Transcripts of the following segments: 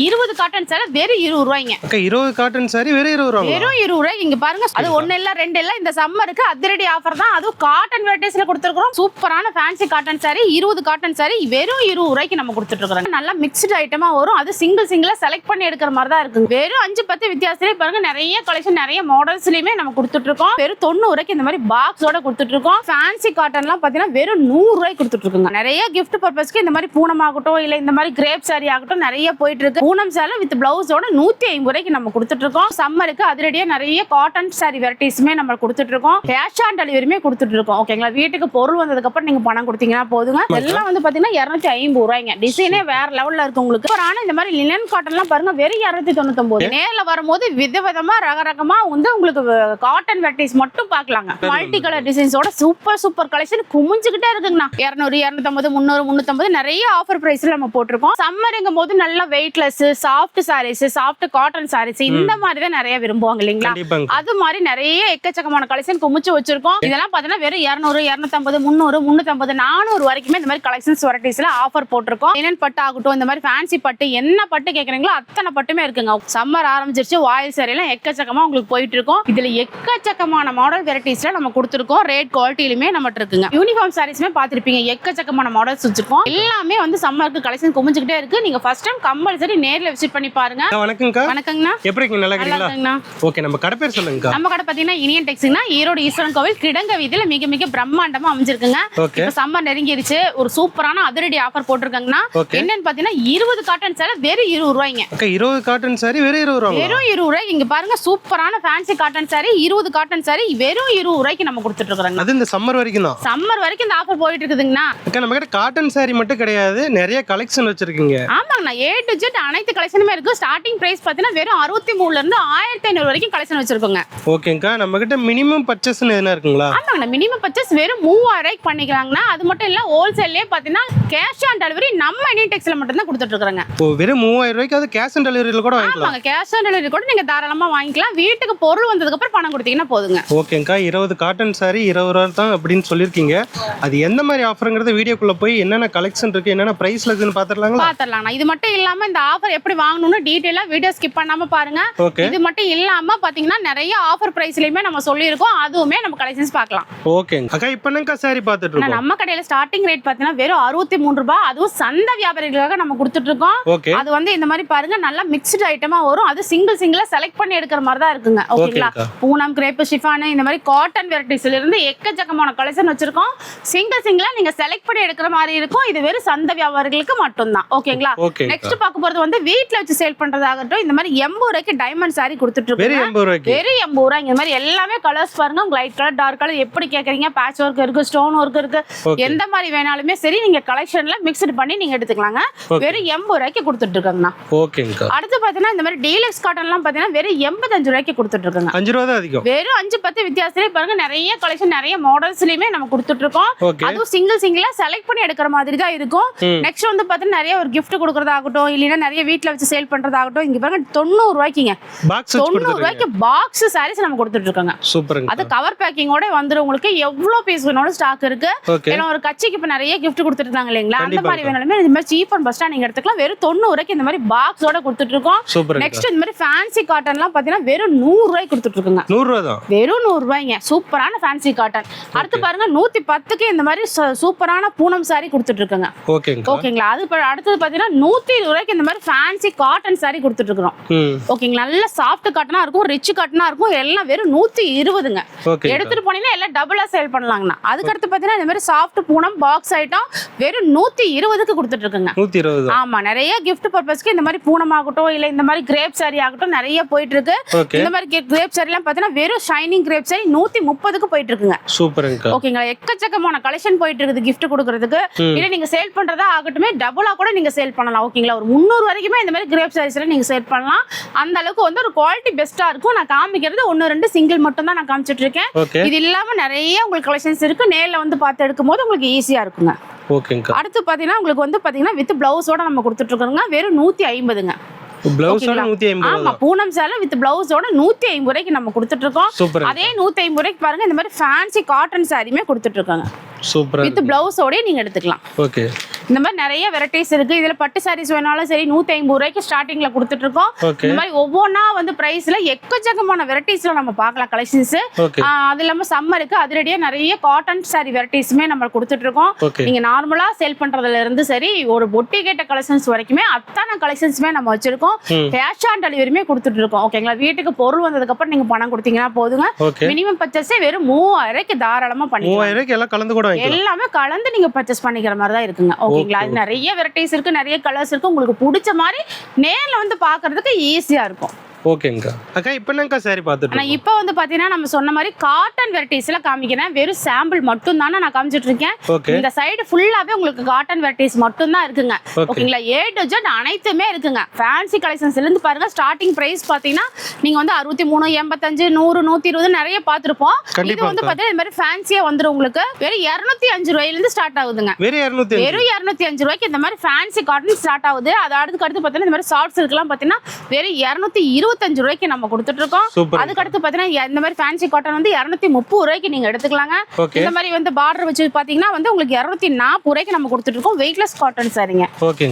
20 cotton சேலை வெறும் 20 ரூபாய்ங்க. அக்கா 20 காட்டன் சாரி வெறும் 20 ரூபாய். வெறும் 20 ரூபாய். இங்க பாருங்க, அது ஒண்ணு இல்ல ரெண்டு இல்ல, இந்த சம்மருக்கு அதிரடி ஆஃபர் தான். அதுவும் காட்டன் வெரைட்டிஸ்ல கொடுத்துருக்கோம். சூப்பரான fancy cotton sorry 20 cotton sorry வெறும் 20 ரூபாய்க்கு நம்ம கொடுத்துட்டு இருக்கோம். நல்லா மிக்ஸ்டு ஐட்டமா வரும். அது சிங்கிளா செலக்ட் பண்ணி எடுக்கிற மாதிரி தான் இருக்கு. வெறும் 5-10 வித்தியாசத்திலே பாருங்க, நிறைய கலெக்ஷன் நிறைய மாடல்ஸ்லயுமே நம்ம கொடுத்துட்டு இருக்கோம். வெறும் 90 ரூபாய்க்கு இந்த மாதிரி பாக்ஸோட கொடுத்துட்டு இருக்கோம். ஃபேன்சி காட்டன்லாம் பாத்தீங்கன்னா வெறும் 100 ரூபாய்க்கு கொடுத்துட்டு இருக்கோங்க. நிறைய கிஃப்ட் பர்பஸ்க்கு இந்த மாதிரி பூனம் ஆகட்டும், இல்ல இந்த மாதிரி கிரேப் சாரி ஆகட்டும் நிறைய போயிட்டு இருக்கு. பூனம் சேலை வித் பிளவுஸோட 150 ரூபாய்க்கு நம்ம கொடுத்துட்டு இருக்கோம். சம்மருக்கு அதிரடியா நிறைய காட்டன் சாரி வெரைட்டிஸ்மே நம்ம கொடுத்துட்டு இருக்கோம். கேஷ் ஆன் டெலிவரியுமே கொடுத்துட்டு இருக்கோம். ஓகேங்களா, வீட்டுக்கு பொருள் வந்ததுக்கு அப்புறம் நீங்க பணம் கொடுத்தீங்கன்னா போதுங்க. எல்லாம் வந்து பாத்தீங்கன்னா 250 ரூபாய்ங்க. டிசைனே வேற லெவல்ல இருக்கு உங்களுக்கு. ஆனா இந்த மாதிரி லினன் காட்டன்லாம் பாருங்க வெறும் 299. நேர்ல வரும்போது விதவிதமா ரகரகமா வந்து உங்களுக்கு காட்டன் வெரைட்டிஸ் மட்டும் பார்க்கலாங்க. மல்டி கலர் டிசைன்ஸோட சூப்பர் கலெக்ஷன் குமிஞ்சுக்கிட்டே இருக்குங்கண்ணா. 200, 250, 300, 350 நிறைய ஆஃபர் பிரைஸ்ல நம்ம போட்டிருக்கோம். சம்மருங்கும் போது நல்ல weightless soft saris, soft cotton saris இந்த மாதிரி தான் நிறைய விரும்புவாங்க இல்லைங்களா? அது மாதிரி நிறைய எக்கச்சக்கமான கலெக்ஷன் குமிச்சு வச்சிருக்கோம். இதெல்லாம் பாத்தீங்கன்னா வெறும் 200, 250, 300, 350, 400 வரைக்குமே இந்த மாதிரி கலெக்ஷன்ஸ் வெரைட்டிஸ்ல ஆஃபர் போட்டிருக்கோம். லினன் பட்டு ஆகட்டும், இந்த மாதிரி ஃபேன்சி பட்டு, என்ன பட்டு கேக்குறீங்களோ அத்தனை பட்டுமே இருக்குங்க. சம்மர் ஆரம்பிச்சிருச்சு, வாயில் சாரி எல்லாம் எக்கச்சக்கமா உங்களுக்கு போயிட்டு இருக்கும். இதுல எக்கச்சக்கமான மாடல் வெரைட்டிஸ்ல நம்ம கொடுத்துருக்கோம். ரேட் குவாலிட்டிலுமே நம்ம இருக்குங்க. யூனிஃபார்ம் சாரீஸ்மே பாத்திருப்பீங்க, எக்கச்சக்கமான மாடல்ஸ் வச்சிருக்கோம். எல்லாமே வந்து சம்மருக்கு கலெக்ஷன் குமிஞ்சுக்கிட்டே இருக்கு. நீங்க ஃபர்ஸ்ட் டைம் கம்பல்சரி நேர்ல விசிட் பண்ணி பாருங்க. வணக்கம்க்கா. வணக்கங்கண்ணா. எப்படி இருக்கீங்க? நல்லா இருக்கீங்களா? ஓகே, நம்ம கடை பேர் சொல்லுங்க. நம்ம கடை பாத்தீங்கன்னா இனியன் டெக்ஸ்னா ஈரோடு ஈஸ்வரன் கோவில் கிடங்க வீதியில மிக மிக பிரம்மாண்டமா அமைஞ்சிருக்குங்க. இப்ப சம்மர் நெருங்கிருச்சு, ஒரு சூப்பரான அதிரடி ஆஃபர் போட்டிருக்காங்கன்னா என்னன்னு பாத்தீங்கன்னா 20 காட்டன் சேலை வெறும் 20 ரூபாய்ங்க. அக்கா 20 காட்டன் சாரி வெறும் 20 ரூபாய். வெறும் 20 ரூபாய். இங்க பாருங்க, சூப்பரான fancy cotton sorry 20 cotton sorry வெறும் 20 ரூபாய்க்கு நம்ம கொடுத்துட்டு இருக்கோம். அது இந்த சம்மர் வரைக்கும் தான். சம்மர் வரைக்கும் இந்த ஆஃபர் போயிட்டு இருக்குதுங்கண்ணா. அக்கா நம்ம கிட்ட காட்டன் சாரி மட்டும் கிடையாது, நிறைய கலெக்ஷன் வச்சிருக்கீங்க. ஆமாங்கண்ணா, A to Z அனைத்து கலெக்ஷனுமே இருக்கு. ஸ்டார்டிங் பிரைஸ் பாத்தீங்கன்னா வெறும் 63 இருந்து 1500 வரைக்கும் கலெக்ஷன் வச்சிருக்கோங்க. ஓகேங்கா, நம்ம கிட்ட மினிமம் பர்ச்சேஸ் எதுனா இருக்குங்களா? ஆமாங்கண்ணா, மினிமம் பர்ச்சேஸ் வெறும் 3000 ரூபாய்க்கு பண்ணிக்கலாங்கண்ணா. அது மட்டும் இல்ல, ஹோல்சேல்லே பாத்தீங்கன்னா கேஷ் ஆன் டெலிவரி நம்ம இனியன் டெக்ஸ்ல மட்டும் தான் கொடுத்துட்டு இருக்காங்க. ஓ, வெறும் 3000 ரூபாய்க்கு அது கேஷ் ஆன் டெலிவரியில கூட வாங்கிக்கலாம். ஆமாங்க, கேஷ் ஆன் டெலிவரி கூட நீங்க தாராளமா வாங்கிக்கலாம். வீட்டுக்கு பொருள் வந்ததுக்கு அப்புறம் பணம் கொடுத்தீங்கன்னா போதுங்க. ஓகேங்கா, 20 காட்டன் சாரி 20 ரூபாய் தான் அப்படின்னு சொல்லிருக்கீங்க. அது எந்த மாதிரி ஆஃபர்ங்கறத வீடியோக்குள்ள போய் என்னென்ன கலெக்ஷன் இருக்கு, என்னென்ன பிரைஸ்ல இருக்குன்னு பாத்துறலாங்களா? பாத்துறலாம்ண்ணா. இது மட்டும் இல்லாம இந்த ஆஃபர் எப்படி வாங்கணும்னு டீடைலா வீடியோ ஸ்கிப் பண்ணாம பாருங்க. இது மட்டும் இல்லாம பாத்தீங்கன்னா நிறைய ஆஃபர் பிரைஸ்லயுமே நம்ம சொல்லியிருக்கோம். அதுவுமே நம்ம கலெக்ஷன்ஸ் பார்க்கலாம். ஓகேங்க அக்கா, இப்போ என்னக்கா சாரி பார்த்துட்டு இருக்கோம். நம்ம கடையில ஸ்டார்டிங் ரேட் பாத்தீங்கன்னா வெறும் 63 ரூபாய். அதுவும் சந்தை வியாபாரிகளுக்காக நம்ம கொடுத்துட்டு இருக்கோம். அது வந்து இந்த மாதிரி பாருங்க, நல்லா மிக்ஸ்டு ஐட்டமா வரும். அது சிங்கிளா செலக்ட் பண்ணி எடுக்கிற மாதிரி தான் இருக்குங்க. ஓகேங்களா, பூனம், கிரேப், ஷிஃபான் இந்த மாதிரி காட்டன் வெரைட்டிஸ்ல இருந்து எக்கச்சக்கமான கலெக்ஷன் வச்சிருக்கோம். சிங்கிளா நீங்க செலக்ட் பண்ணி எடுக்கிற மாதிரி இருக்கும். இது வெறும் சந்தை வியாபாரிகளுக்கு மட்டும் தான். ஓகேங்களா, நெக்ஸ்ட் பார்க்க போறது வந்து வீட்ல வச்சு சேல் பண்றதாகட்டும். இந்த மாதிரி 80 ரூபாய்க்கு டைமண்ட் சாரி கொடுத்துட்டு இருக்கோம். வெறும் 80 ரூபாய். இந்த மாதிரி எல்லாமே கலர்ஸ் பாருங்க, லைட் கலர், டார்க் கலர் எப்படி கேக்குறீங்க, பேட்ச் ஒர்க் இருக்கு, ஸ்டோன் ஒர்க் இருக்கு, எந்த மாதிரி வேணாலுமே சரி நீங்க கலெக்ஷன்ல மிக்ஸ்ட் பண்ணி நீங்க எடுத்துக்கலாங்க. வெறும் 80 ரூபாய்க்கு கொடுத்துட்டு இருக்காங்க. ஓகேங்க. அடுத்து பாத்தீங்கன்னா இந்த மாதிரி டீலக்ஸ் காட்டன்லாம் பாத்தீங்கன்னா வெறும் 85 ரூபாய்க்கு கொடுத்துட்டு இருக்காங்க. 5 ரூபாய் தான் அதிகம். வெறும் 5-10 வித்தியாசத்திலே பாருங்க, நிறைய கலெக்ஷன் நிறைய மாடல்ஸ்லயுமே நம்ம கொடுத்துட்டு இருக்கோம். அதுவும் சிங்கிளா செலக்ட் பண்ணி எடுக்கிற மாதிரி தான் இருக்கும். நெக்ஸ்ட் வந்து பாத்தீங்கன்னா நிறைய ஒரு gift கொடுக்கறதாகட்டும், இல்லைன்னா நிறைய வீட்ல வச்சு சேல் பண்றதாகட்டும். இங்க பாருங்க 90 ரூபாய்க்குங்க. 90 ரூபாய்க்கு பாக்ஸ் சாரீஸ் நம்ம கொடுத்துட்டு இருக்காங்க. சூப்பருங்க. அது கவர் பேக்கிங்கோட வந்துரும். உங்களுக்கு எவ்வளவு பீஸ் வேணாலும் ஸ்டாக் இருக்கு. ஏன்னா ஒரு கட்சிக்கு இப்ப நிறைய gift கொடுத்துட்டு இருக்காங்க இல்லைங்களா, அந்த மாதிரி வேணாலுமே இந்த மாதிரி சீப் அண்ட் பெஸ்டா நீங்க எடுத்துக்கலாம். வெறும் 90 ரூபாய்க்கு இந்த மாதிரி பாக்ஸோட கொடுத்துட்டு இருக்கோம். நெக்ஸ்ட் இந்த மாதிரி ஃபேன்சி காட்டன்லாம் பாத்தீங்கன்னா வெறும் 100 ரூபாய்க்கு கொடுத்துட்டு இருக்காங்க. 100 ரூபாய் தான். வெறும் 100 ரூபாய்ங்க. சூப்பரான ஃபேன்சி காட்டன். அடுத்து பாருங்க 110க்கு இந்த மாதிரி சூப்பரான பூனம் சாரி கொடுத்துட்டு இருக்காங்க. ஓகேங்களா, அது அடுத்தது பாத்தீங்கன்னா 120 ரூபாய்க்கு இந்த மாதிரி ஃபேன்சி காட்டன் சாரி கொடுத்துட்டு இருக்கோம். ஓகேங்களா, நல்ல சாஃப்ட் காட்டனா இருக்கும், ரிச் காட்டனா இருக்கும். எல்லாம் வெறும் 120ங்க. எடுத்துட்டு போனீங்கன்னா எல்லாம் டபுளா சேல் பண்ணலாங்கண்ணா. அதுக்கு அடுத்து பாத்தீங்கன்னா இந்த மாதிரி சாஃப்ட் பூனம் பாக்ஸ் ஐட்டம் வெறும் 120க்கு கொடுத்துட்டு இருக்காங்க. 120. ஆமா, நிறைய gift பர்பஸ்க்கு இந்த மாதிரி பூனம் ஆகட்டும், இல்ல இந்த மாதிரி கிரேப் சாரி ஆகட்டும் நிறைய போயிட்டு இருக்கு. இந்த மாதிரி கிரேப் சாரி எல்லாம் பாத்தீங்கன்னா வெறும் ஷைனிங் கிரேப் சாரி 130க்கு போயிட்டு இருக்குங்க. சூப்பருங்க. ஓகேங்களா, எக்கச்சக்கமான கலெக்ஷன் போயிட்டு இருக்குது gift கொடுக்கறதுக்கு. இல்ல நீங்க சேல் பண்றதா ஆகட்டுமே டபுளா கூட நீங்க சேல் பண்ணலாம். ஓகேங்களா, ஒரு 300 வரைக்குமே இந்த மாதிரி கிரேப் சாரீஸ்ல நீங்க சேல் பண்ணலாம். அந்த அளவுக்கு வந்து ஒரு குவாலிட்டி பெஸ்டா இருக்கும். நான் காமிக்கிறது 1-2 சிங்கிள் மட்டும் தான் நான் காமிச்சிட்டு இருக்கேன். இது இல்லாம நிறைய உங்களுக்கு கலெக்ஷன்ஸ் இருக்கு. நேர்ல வந்து பார்த்து எடுக்கும்போது உங்களுக்கு ஈஸியா இருக்குங்க. ஓகேங்க. அடுத்து பாத்தீங்கன்னா உங்களுக்கு வந்து பாத்தீங்கன்னா வித் பிளவுஸோட நம்ம கொடுத்துட்டு இருக்கோங்க. வெறும் 150ங்க. ஆமா, பூனம் சேலை வித் பிளவுஸோட 150 ரூபாய்க்கு நம்ம கொடுத்துட்டு இருக்கோம். அதே 150 ரூபாய்க்கு பாருங்க இந்த மாதிரி ஃபேன்சி காட்டன் சாரியுமே கொடுத்துட்டு இருக்காங்க. சூப்பரா வித் பிளவுஸோட நீங்க எடுத்துக்கலாம். ஓகே. இந்த மாதிரி நிறைய வெரைட்டிஸ் இருக்கு. இதுல பட்டு சாரீஸ் வேணாலும் சரி 150 ரூபாய்க்கு ஸ்டார்டிங்ல கொடுத்துட்டு இருக்கோம். இந்த மாதிரி ஒவ்வொன்றா வந்து பிரைஸ்ல எக்கச்சக்கமான வெரைட்டிஸ்ல நம்ம பார்க்கலாம் கலெக்ஷன்ஸ். அது இல்லாம சம்மருக்கு அதிரடியா நிறைய காட்டன் சாரி வெரைட்டிஸுமே நம்ம கொடுத்துட்டு இருக்கோம். நீங்க நார்மலா சேல் பண்றதுல இருந்து சரி ஒரு பொட்டி கேட்ட கலெக்ஷன்ஸ் வரைக்குமே அத்தனை கலெக்ஷன்ஸுமே நம்ம வச்சிருக்கோம். கேஷ் ஆன் டெலிவரியுமே கொடுத்துட்டு இருக்கோம். ஓகேங்களா, வீட்டுக்கு பொருள் வந்ததுக்கு அப்புறம் நீங்க பணம் கொடுத்தீங்கன்னா போதுங்க. மினிமம் பர்ச்சேஸே வெறும் 3000 ரூபாய்க்கு தாராளமா பண்ணிக்கலாம். 3000 ரூபாய்க்கு எல்லாம் கலந்து கூட வாங்கிக்கலாம். எல்லாமே கலந்து நீங்க பர்ச்சேஸ் பண்ணிக்கிற மாதிரி தான் இருக்குங்க. ஓகேங்களா, இது நிறைய வெரைட்டிஸ் இருக்கு, நிறைய கலர்ஸ் இருக்கு. உங்களுக்கு பிடிச்ச மாதிரி நேர்ல வந்து பாக்குறதுக்கு ஈஸியா இருக்கும். ஓகேங்கா. அக்கா இப்போ என்னக்கா சாரி பார்த்துட்டு நான் இப்போ வந்து பாத்தீங்கன்னா நம்ம சொன்ன மாதிரி காட்டன் வெரைட்டிஸ்ல காமிக்கிறேன். வெறும் சாம்பிள் மட்டும் தானே நான் காமிச்சிட்டு இருக்கேன். இந்த சைடு ஃபுல்லாவே உங்களுக்கு காட்டன் வெரைட்டிஸ் மட்டும் தான் இருக்குங்க. ஓகேங்களா, A to Z அனைத்துமே இருக்குங்க. ஃபேன்சி கலெக்ஷன்ஸ்ல இருந்து பாருங்க. ஸ்டார்டிங் பிரைஸ் பாத்தீங்கன்னா நீங்க வந்து 63, 85, 100, 120 நிறைய பார்த்திருப்போம். இது வந்து பாத்தீங்கன்னா இந்த மாதிரி ஃபேன்சியா வந்துரும். உங்களுக்கு வெறும் 205 ரூபாயில இருந்து ஸ்டார்ட் ஆகுதுங்க. வெறும் 205 ரூபாய்க்கு இந்த மாதிரி ஃபேன்சி காட்டன் ஸ்டார்ட் ஆகுது. அது அடுத்து பாத்தீங்கன்னா இந்த மாதிரி ஷார்ட்ஸ் இருக்கலாம் பாத்தீங்கன்னா வெறும் 225 ரூபாய்க்கு நம்ம கொடுத்துட்டு இருக்கோம். அதுக்கு அடுத்து பாத்தீங்கன்னா இந்த மாதிரி ஃபேன்சி காட்டன் வந்து 230 ரூபாய்க்கு நீங்க எடுத்துக்கலாங்க. இந்த மாதிரி வந்து பார்டர் வச்சு பாத்தீங்கன்னா வந்து உங்களுக்கு 240 ரூபாய்க்கு நம்ம கொடுத்துட்டு இருக்கோம். வெயிட்லெஸ் காட்டன் சாரிங்க.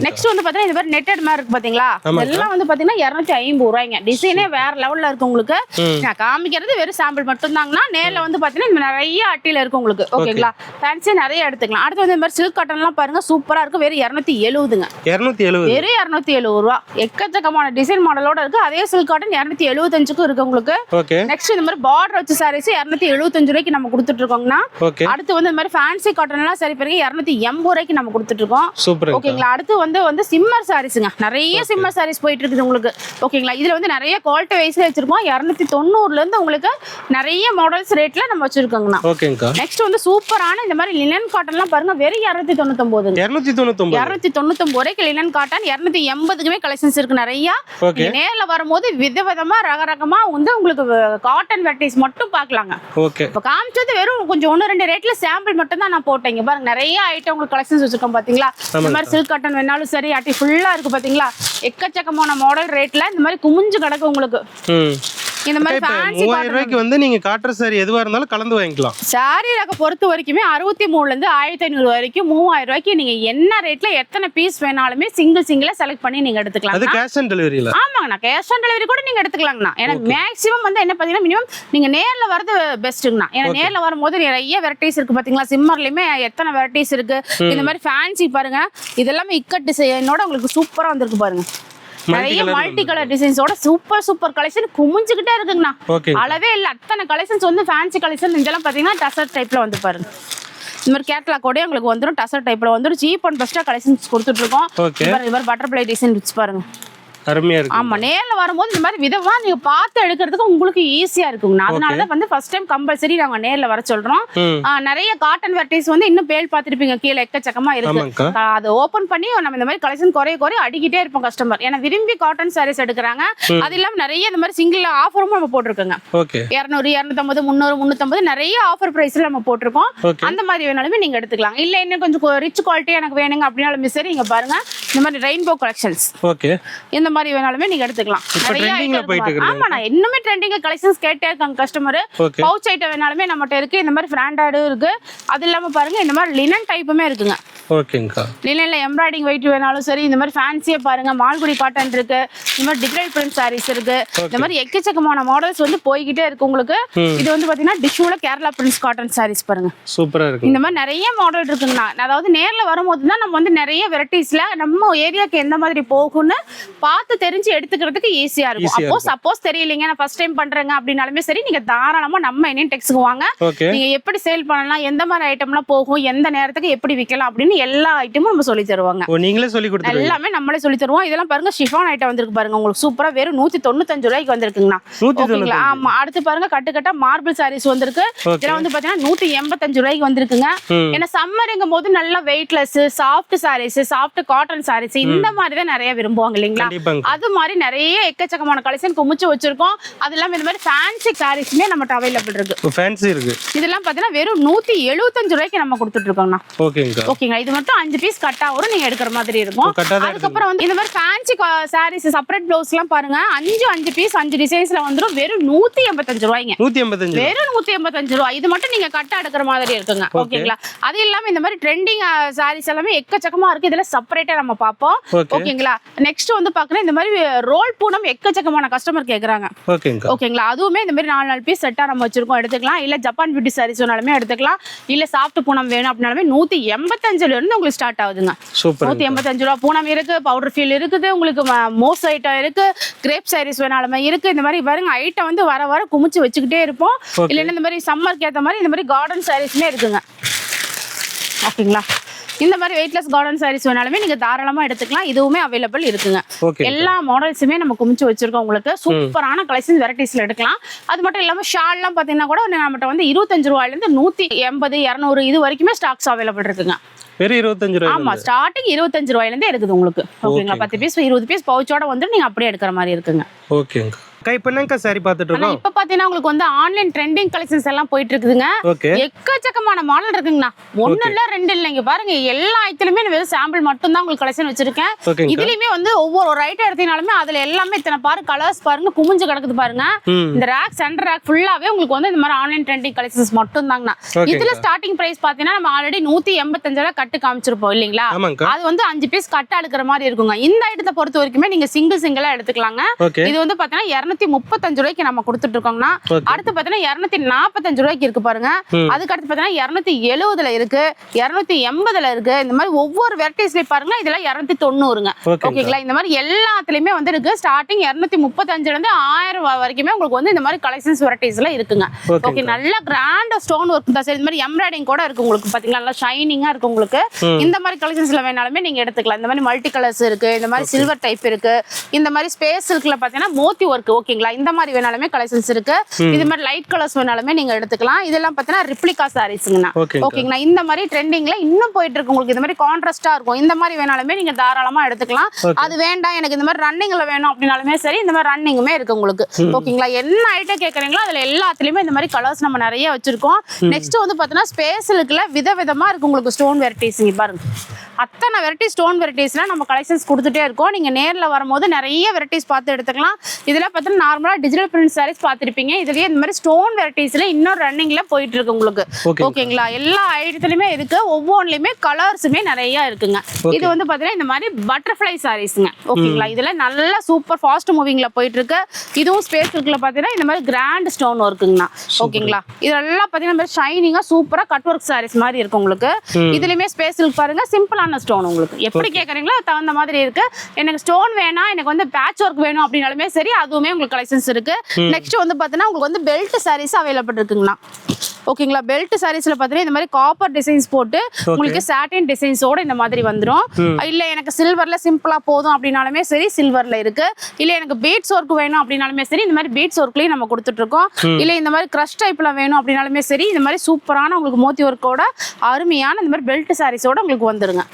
நெக்ஸ்ட் வந்து பாத்தீங்கன்னா இந்த மாதிரி நெட்டட் மாதிரி இருக்கு பாத்தீங்களா, இதெல்லாம் வந்து பாத்தீங்கன்னா 250 ரூபாய்ங்க. டிசைனே வேற லெவல்ல இருக்கு. உங்களுக்கு நான் காமிக்கிறது வெறும் சாம்பிள் மட்டும் தாங்கன்னா. நேர்ல வந்து பாத்தீங்கன்னா நிறைய அட்டில இருக்கு உங்களுக்கு. ஓகேங்களா, ஃபேன்சி நிறைய எடுத்துக்கலாம். அடுத்து வந்து இந்த மாதிரி சில்க் காட்டன் எல்லாம் பாருங்க சூப்பரா இருக்கு. வெறும் 270ங்க. வெறும் 270 ரூபா. எக்கச்சக்கமான டிசைன் மாடலோட இருக்கு. அதே சில்க் காட்டன் 275க்கு இருக்கு உங்களுக்கு. நெக்ஸ்ட் இந்த மாதிரி பார்டர் வச்ச சாரீஸ் 275 ரூபாய்க்கு நம்ம கொடுத்துட்டு இருக்கோம்னா. அடுத்து வந்து இந்த மாதிரி ஃபேன்சி காட்டன் எல்லாம் சரி பாருங்க 280 ரூபாய்க்கு நம்ம கொடுத்துட்டு இருக்கோம். ஓகேங்களா, அடுத்து வந்து சிம்மர் சாரீஸ்ங்க. நிறைய சிம்மர் சாரீஸ் போயிட்டு இருக்குது உங்களுக்கு. ஓகேங்களா, இதுல வந்து நிறைய குவாலிட்டி வைஸ்ல வச்சிருக்கோம். 290ல இருந்து உங்களுக்கு நிறைய மாடல்ஸ் ரேட்ல நம்ம வச்சிருக்கோங்கண்ணா. நெக்ஸ்ட் வந்து சூப்பரான இந்த மாதிரி லினன் காட்டன் எல்லாம் பாருங்க வெறும் 299 ரூபாய்க்கு லினன் காட்டன். 280க்குமே கலெக்ஷன்ஸ் இருக்கு நிறைய. நேர்ல வரும்போது விதவிதமா ரகரகமா வந்து உங்களுக்கு காட்டன் வெரைட்டிஸ் மட்டும் பார்க்கலாங்க. இப்போ காமிச்சது வெறும் கொஞ்சம் 1-2 ரேட்ல சாம்பிள் மட்டும் தான் நான் போட்டேன். இங்க பாருங்க நிறைய ஐட்டம் உங்களுக்கு கலெக்ஷன்ஸ் வச்சிருக்கோம் பாத்தீங்களா. இந்த மாதிரி சில்க் காட்டன் வேணாலும் சரி அட்டி ஃபுல்லா இருக்கு பாத்தீங்களா. எக்கச்சக்கமான மாடல் ரேட்ல இந்த மாதிரி குமிஞ்சு கிடக்கு உங்களுக்கு. இந்த மாதிரி ஃபேன்சி 3000 ரூபாய்க்கு வந்து நீங்க காட்ற சாரி எதுவா இருந்தாலும் கலந்து வாங்கிக்கலாம். சாரி ரக பொறுத்த வரைக்குமே 63ல இருந்து 1500 வரைக்கும் 3000 ரூபாய்க்கு நீங்க என்ன ரேட்ல எத்தனை பீஸ் வேணாலுமே சிங்கிளா செலக்ட் பண்ணி நீங்க எடுத்துக்கலாம். அது கேஷ் ஆன் டெலிவரில. ஆமாங்கண்ணா, கேஷ் ஆன் டெலிவரி கூட நீங்க எடுத்துக்கலாங்கண்ணா. ஏன்னா மேக்ஸிமம் வந்து என்ன பாத்தீங்கன்னா மினிமம் நீங்க நேர்ல வரது பெஸ்ட்டுங்கண்ணா. ஏன்னா நேர்ல வரும்போது நிறைய வெரைட்டிஸ் இருக்கு பாத்தீங்களா. சிம்மர்லயுமே எத்தனை வெரைட்டிஸ் இருக்கு. இந்த மாதிரி ஃபேன்சி பாருங்க இதெல்லாமே இக்கட் டிசைனோட உங்களுக்கு சூப்பரா வந்திருக்கு பாருங்க. நிறைய மல்டி கலர் டிசைன்ஸோட சூப்பர் கலெக்ஷன் குமிஞ்சுக்கிட்டே இருக்குங்கண்ணா. அளவே இல்ல அத்தனை கலெக்ஷன்ஸ் வந்து ஃபேன்சி கலெக்ஷன். இதெல்லாம் பாத்தீங்கன்னா டசர் டைப்ல வந்து பாருங்க. இந்த மாதிரி கேட்லாக்கோட உங்களுக்கு வந்துடும். டசர் டைப்ல வந்துடும். சீப் அண்ட் பெஸ்டா கலெக்ஷன்ஸ் கொடுத்துட்டு இருக்கோம். இவர் பட்டர்ஃப்ளை டிசைன் வச்சு பாருங்க. அருமையா இருக்கு. ஆமா, நேர்ல வரும்போது இந்த மாதிரி விதமா நீங்க பார்த்து எடுக்கிறதுக்கு உங்களுக்கு ஈஸியா இருக்குங்க. அதனாலதான் வந்து ஃபர்ஸ்ட் டைம் கம்பல்சரி நாங்க நேர்ல வர சொல்றோம். நிறைய காட்டன் வெரைட்டிஸ் வந்து இன்னும் பேல் பார்த்திருப்பீங்க கீழே எக்கச்சக்கமா இருக்கு. அதை ஓபன் பண்ணி நம்ம இந்த மாதிரி கலெக்ஷன் குறைய அடிக்கிட்டே இருப்போம் கஸ்டமர். ஏன்னா விரும்பி காட்டன் சாரீஸ் எடுக்கிறாங்க. அது இல்லாம நிறைய இந்த மாதிரி சிங்கிள் ஆஃபரும் நம்ம போட்டிருக்கோங்க. 200, 250, 300, 350 நிறைய ஆஃபர் பிரைஸ்ல நம்ம போட்டிருக்கோம். அந்த மாதிரி வேணாலுமே நீங்க எடுத்துக்கலாம். இல்ல இன்னும் கொஞ்சம் ரிச் குவாலிட்டி எனக்கு வேணுங்க அப்படின்னாலும் சரி இங்க பாருங்க இந்த மாதிரி ரெயின்போ கலெக்ஷன்ஸ். இந்த மாதிரி வேணாலுமே நீங்க எடுத்துக்கலாம். ஆமா, நான் இன்னுமே ட்ரெண்டிங் கலெக்ஷன்ஸ் கேட்டே இருக்காங்க கஸ்டமர். பவுச் ஐட்டம் வேணாலுமே நம்மகிட்ட இருக்கு. இந்த மாதிரி பிராண்டடும் இருக்கு. அது இல்லாம பாருங்க இந்த மாதிரி லினன் டைப்புமே இருக்குங்க. லினன்ல எம்ப்ராய்டிங் வெயிட் வேணாலும் சரி. இந்த மாதிரி ஃபேன்சியா பாருங்க மால்குடி காட்டன் இருக்கு. இந்த மாதிரி டிஜிட்டல் பிரிண்ட் சாரீஸ் இருக்கு. இந்த மாதிரி எக்கச்சக்கமான மாடல்ஸ் வந்து போய்கிட்டே இருக்கு உங்களுக்கு. இது வந்து பாத்தீங்கன்னா டிஷ்யூல கேரளா பிரிண்ட்ஸ் காட்டன் சாரீஸ் பாருங்க சூப்பரா இருக்கு. இந்த மாதிரி நிறைய மாடல் இருக்குங்கண்ணா. அதாவது நேர்ல வரும்போது தான் நம்ம வந்து நிறைய வெரைட்டிஸ்ல நம்ம ஏரியாக்கு எந்த மாதிரி போகும்னு பார்த்து தெரிஞ்சு எடுத்துக்கிறதுக்கு ஈஸியா இருக்கும். அப்போ சப்போஸ் தெரியலீங்க நான் ஃபர்ஸ்ட் டைம் பண்றேங்க அப்படினாலுமே சரி நீங்க தாராளமா நம்ம இந்தியன் டெக்ஸ்க்கு வாங்க. நீங்க எப்படி சேல் பண்ணலாம், எந்த மாதிரி ஐட்டம்லாம் போகும், எந்த நேரத்துக்கு எப்படி விற்கலாம் அப்படின்னு எல்லா ஐட்டமும் நம்ம சொல்லி தருவாங்க. நீங்களே சொல்லி கொடுத்துருவீங்க. எல்லாமே நம்மளே சொல்லி தருவோம். இதெல்லாம் பாருங்க ஷிஃபான் ஐட்டம் வந்திருக்கு பாருங்க உங்களுக்கு சூப்பரா. வெறும் 195 ரூபாய்க்கு வந்திருக்குங்கண்ணா. ஓகேங்களா, ஆமா. அடுத்து பாருங்க கட்டு மார்பிள் சாரீஸ் வந்திருக்கு. இதெல்லாம் வந்து பாத்தீங்கன்னா 185 ரூபாய்க்கு வந்திருக்குங்க. ஏன்னா சம்மருங்கும் போது நல்லா weightless soft saris, soft cotton saris இந்த மாதிரி தான் நிறைய விரும்புவாங்க இல்லைங்களா. கண்டிப்பாங்க. அது மாதிரி நிறைய எக்கச்சக்கமான கலெக்ஷன் குமிச்சு வச்சிருக்கோம். அது இல்லாம இந்த மாதிரி ஃபேன்சி சாரீஸ்மே நம்மகிட்ட அவைலபிள் இருக்கு. ஃபேன்சி இருக்கு. இதெல்லாம் பாத்தீங்கன்னா வெறும் 175 ரூபாய்க்கு நம்ம கொடுத்துட்டு இருக்கோம்னா. ஓகேங்க. ஓகேங்க. இது மட்டும் 5 பீஸ் கட்டா வரும், நீங்க எடுக்கிற மாதிரி இருக்கும். அதுக்கப்புறம் வந்து இந்த மாதிரி ஃபேன்சி சாரீஸ் செப்பரேட் ப்ளவுஸ் எல்லாம் பாருங்க, 5 பீஸ் 5 டிசைன்ஸ்ல வந்துரும், வெறும் 185 ரூபாய்ங்க. 185 வெறும் 185 ரூபாய். இது மட்டும் நீங்க கட்டா எடுக்கிற மாதிரி இருக்குங்க. ஓகேங்களா. அது இல்லாம இந்த மாதிரி ட்ரெண்டிங் சாரீஸ் எல்லாமே எக்கச்சக்கமா இருக்கு. இதுல செப்பரேட்டா நம்ம பாப்போம். ஓகேங்களா. நெக்ஸ்ட் வந்து பாக்குறேன் இந்த மாதிரி ரோல் பூனம் எக்கச்சக்கமான கஸ்டமர் கேக்குறாங்க. ஓகேங்களா. அதுவுமே இந்த மாதிரி 4 பீஸ் செட்டா நம்ம வச்சிருக்கோம், எடுத்துக்கலாம். இல்ல ஜப்பான் பியூட்டி சாரீஸ் வேணாலுமே எடுத்துக்கலாம். இல்ல சாஃப்ட் பூனம் வேணும் அப்படினாலுமே 185ல இருந்து உங்களுக்கு ஸ்டார்ட் ஆகுதுங்க. 185 ரூபாய் பூனம் இருக்கு, பவுடர் ஃபீல் இருக்குது, உங்களுக்கு மோஸ் ஐட்டம் இருக்கு, கிரேப் சாரீஸ் வேணாலுமே இருக்கு. இந்த மாதிரி பாருங்க ஐட்டம் வந்து வர வர குமிச்சு வச்சுக்கிட்டே இருப்போம். இல்லைன்னா இந்த மாதிரி சம்மருக்கு ஏற்ற மாதிரி இந்த மாதிரி கார்டன் சாரீஸ்மே இருக்குங்க. ஓகேங்களா. இந்த மாதிரி வெயிட்லெஸ் கார்டன் சாரீஸ் வேணாலுமே நீங்க தாராளமா எடுத்துக்கலாம். இதுவுமே அவைலபிள் இருக்குங்க. எல்லா மாடல்ஸுமே நம்ம குமிச்சு வச்சிருக்கோம். உங்களுக்கு சூப்பரான கலெக்ஷன் வெரைட்டிஸ்ல எடுக்கலாம். அது மட்டும் இல்லாம ஷால் எல்லாம் பாத்தீங்கன்னா கூட நம்மகிட்ட வந்து 25 ரூபாயில இருந்து 180 200 இது வரைக்குமே ஸ்டாக்ஸ் அவைலபிள் இருக்குங்க. வெறும் 25 ரூபாய். ஆமா, ஸ்டார்டிங் 25 ரூபாயில இருந்தே இருக்குது உங்களுக்கு. ஓகேங்களா. 10 பீஸ் 20 பீஸ் பவுச்சோட வந்து நீங்க அப்படியே எடுக்கிற மாதிரி இருக்குங்க. ஓகேங்க. இப்போ என்னங்க சாரி பார்த்துட்டு இருக்கோம். இப்போ பாத்தீங்கன்னா உங்களுக்கு வந்து ஆன்லைன் ட்ரெண்டிங் கலெக்ஷன்ஸ் எல்லாம் போயிட்டு இருக்குதுங்க. எக்கச்சக்கமான மாடல் இருக்குங்கண்ணா. ஒண்ணு இல்ல ரெண்டு இல்லைங்க. பாருங்க எல்லா ஐட்டலுமே வெறும் சாம்பிள் மட்டும் தான் உங்களுக்கு கலெக்ஷன் வச்சிருக்கேன். இதுலயுமே வந்து ஒவ்வொரு ஐட்டம் எடுத்தீங்கனாலுமே அதுல எல்லாமே இத்தனை பாரு கலர்ஸ் பாருங்க குமிஞ்சு கிடக்குது பாருங்க. இந்த ரேக் சென்டர் ரேக் ஃபுல்லாவே உங்களுக்கு வந்து இந்த மாதிரி ஆன்லைன் ட்ரெண்டிங் கலெக்ஷன்ஸ் மட்டும் தாங்கண்ணா. இதுல ஸ்டார்டிங் பிரைஸ் பாத்தீங்கன்னா நம்ம ஆல்ரெடி 185 கட்டு காமிச்சிருப்போம் இல்லீங்களா. அது வந்து 5 பீஸ் கட்டா எடுக்கிற மாதிரி இருக்குங்க. இந்த ஐட்டத்தை பொறுத்த வரைக்குமே நீங்க சிங்கிளா எடுத்துக்கலாங்க. இது வந்து பாத்தீங்கன்னா 235 ரூபாய்க்கு நம்ம கொடுத்துட்டு இருக்கோம்னா, அடுத்து பாத்தீங்கன்னா 245 ரூபாய்க்கு இருக்கு பாருங்க. அதுக்கு அடுத்து பாத்தீங்கன்னா 270ல இருக்கு, 280ல இருக்கு. இந்த மாதிரி ஒவ்வொரு வெரைட்டிஸ்லயும் பாருங்க. இதெல்லாம் 290ங்க. ஓகேங்களா. இந்த மாதிரி எல்லாத்துலயுமே வந்து இருக்கு. ஸ்டார்டிங் 235ல இருந்து 1000 ரூபாய் வரைக்குமே உங்களுக்கு வந்து இந்த மாதிரி கலெக்ஷன்ஸ் வெரைட்டிஸ்ல இருக்குங்க. ஓகே, நல்ல கிராண்ட் ஸ்டோன் ஒர்க் தான். இந்த மாதிரி எம்ப்ராய்டிங் கூட இருக்கு உங்களுக்கு. பாத்தீங்களா நல்லா ஷைனிங்கா இருக்கு உங்களுக்கு. இந்த மாதிரி கலெக்ஷன்ஸ்ல வேணாலுமே நீங்க எடுத்துக்கலாம். இந்த மாதிரி மல்டி கலர்ஸ் இருக்கு, இந்த மாதிரி சில்வர் டைப் இருக்கு, இந்த மாதிரி ஸ்பேஸ் இருக்குல பாத்தீங்கன்னா மோத்தி ஒர்க். ஓகேங்களா. இந்த மாதிரி வேணாலுமே கலெக்ஷன்ஸ் இருக்கு. இது மாதிரி லைட் கலர்ஸ் வேணாலுமே நீங்க எடுத்துக்கலாம். இதெல்லாம் பாத்தீங்கன்னா ரிப்ளிகா சாரீஸ்ங்கண்ணா. ஓகேங்களா. இந்த மாதிரி ட்ரெண்டிங்ல இன்னும் போயிட்டு இருக்கு உங்களுக்கு. இந்த மாதிரி கான்ட்ராஸ்டா இருக்கும். இந்த மாதிரி வேணாலுமே நீங்க தாராளமா எடுத்துக்கலாம். அது வேண்டாம் எனக்கு இந்த மாதிரி ரன்னிங்ல வேணும் அப்படினாலுமே சரி, இந்த மாதிரி ரன்னிங்குமே இருக்கு உங்களுக்கு. ஓகேங்களா. என்ன ஐட்டம் கேக்குறீங்களோ அதுல எல்லாத்துலயுமே இந்த மாதிரி கலர்ஸ் நம்ம நிறைய வச்சிருக்கோம். நெக்ஸ்ட் வந்து பாத்தீங்கன்னா ஸ்பேஸ் இருக்குல விதவிதமா இருக்கு உங்களுக்கு ஸ்டோன் வெரைட்டிஸ். பாருங்க அத்தனை வெரைட்டி ஸ்டோன் வெரைட்டிஸ்லாம் நம்ம கலெக்ஷன்ஸ் கொடுத்துட்டே இருக்கோம். நீங்க நேர்ல வரும்போது நிறைய வெரைட்டிஸ் பார்த்து எடுத்துக்கலாம். இதுல பார்த்தீங்கன்னா நார்மலா டிஜிட்டல் பிரிண்ட் சாரீஸ் பார்த்திருப்பீங்க. இதுலயே இந்த மாதிரி ஸ்டோன் வெரைட்டிஸ்ல இன்னொரு ரன்னிங்ல போயிட்டு இருக்கு உங்களுக்கு. ஓகேங்களா. எல்லா ஐட்டத்துலயுமே இருக்கு. ஒவ்வொன்றுலயுமே கலர்ஸுமே நிறைய இருக்குங்க. இது வந்து பாத்தீங்கன்னா இந்த மாதிரி பட்டர்ஃபிளை சாரீஸ்ங்க. ஓகேங்களா. இதுல நல்லா சூப்பர் ஃபாஸ்ட் மூவிங்ல போயிட்டு இருக்கு. இதுவும் ஸ்பேஸ் இருக்குல பாத்தீங்கன்னா இந்த மாதிரி கிராண்ட் ஸ்டோன் ஒர்க்குங்கண்ணா. ஓகேங்களா. இதெல்லாம் பாத்தீங்கன்னா ஷைனிங்கா சூப்பரா கட் ஒர்க் சாரீஸ் மாதிரி இருக்கு உங்களுக்கு. இதுலயுமே ஸ்பேஸ் இருக்கு பாருங்க. சிம்பிளா ஸ்டோன் உங்களுக்கு எப்படி கேக்குறீங்களோ தகுந்த மாதிரி இருக்கு. எனக்கு ஸ்டோன் வேணா, எனக்கு வந்து பேட்ச் ஒர்க் வேணும் அப்படினாலுமே சரி, அதுவுமே உங்களுக்கு கலெக்ஷன்ஸ் இருக்கு. நெக்ஸ்ட் வந்து பாத்தீங்கன்னா உங்களுக்கு வந்து பெல்ட் சாரீஸ் அவைலபிள் இருக்குங்கண்ணா. ஓகேங்களா. பெல்ட் சாரீஸ்ல பாத்தீங்கன்னா இந்த மாதிரி காப்பர் டிசைன்ஸ் போட்டு உங்களுக்கு சாட்டின் டிசைன்ஸோட இந்த மாதிரி வந்துரும். இல்ல எனக்கு சில்வர்ல சிம்பிளா போதும் அப்படினாலுமே சரி, சில்வர்ல இருக்கு. இல்ல எனக்கு பீட்ஸ் ஒர்க் வேணும் அப்படினாலுமே சரி, இந்த மாதிரி பீட்ஸ் ஒர்க்லயும் நம்ம கொடுத்துட்டு இருக்கோம். இல்ல இந்த மாதிரி கிரஷ் டைப்ல வேணும் அப்படினாலுமே சரி, இந்த மாதிரி சூப்பரான உங்களுக்கு மோத்தி ஒர்க்கோட அருமையான இந்த மாதிரி பெல்ட் சாரீஸோட உங்களுக்கு வந்துருங்க.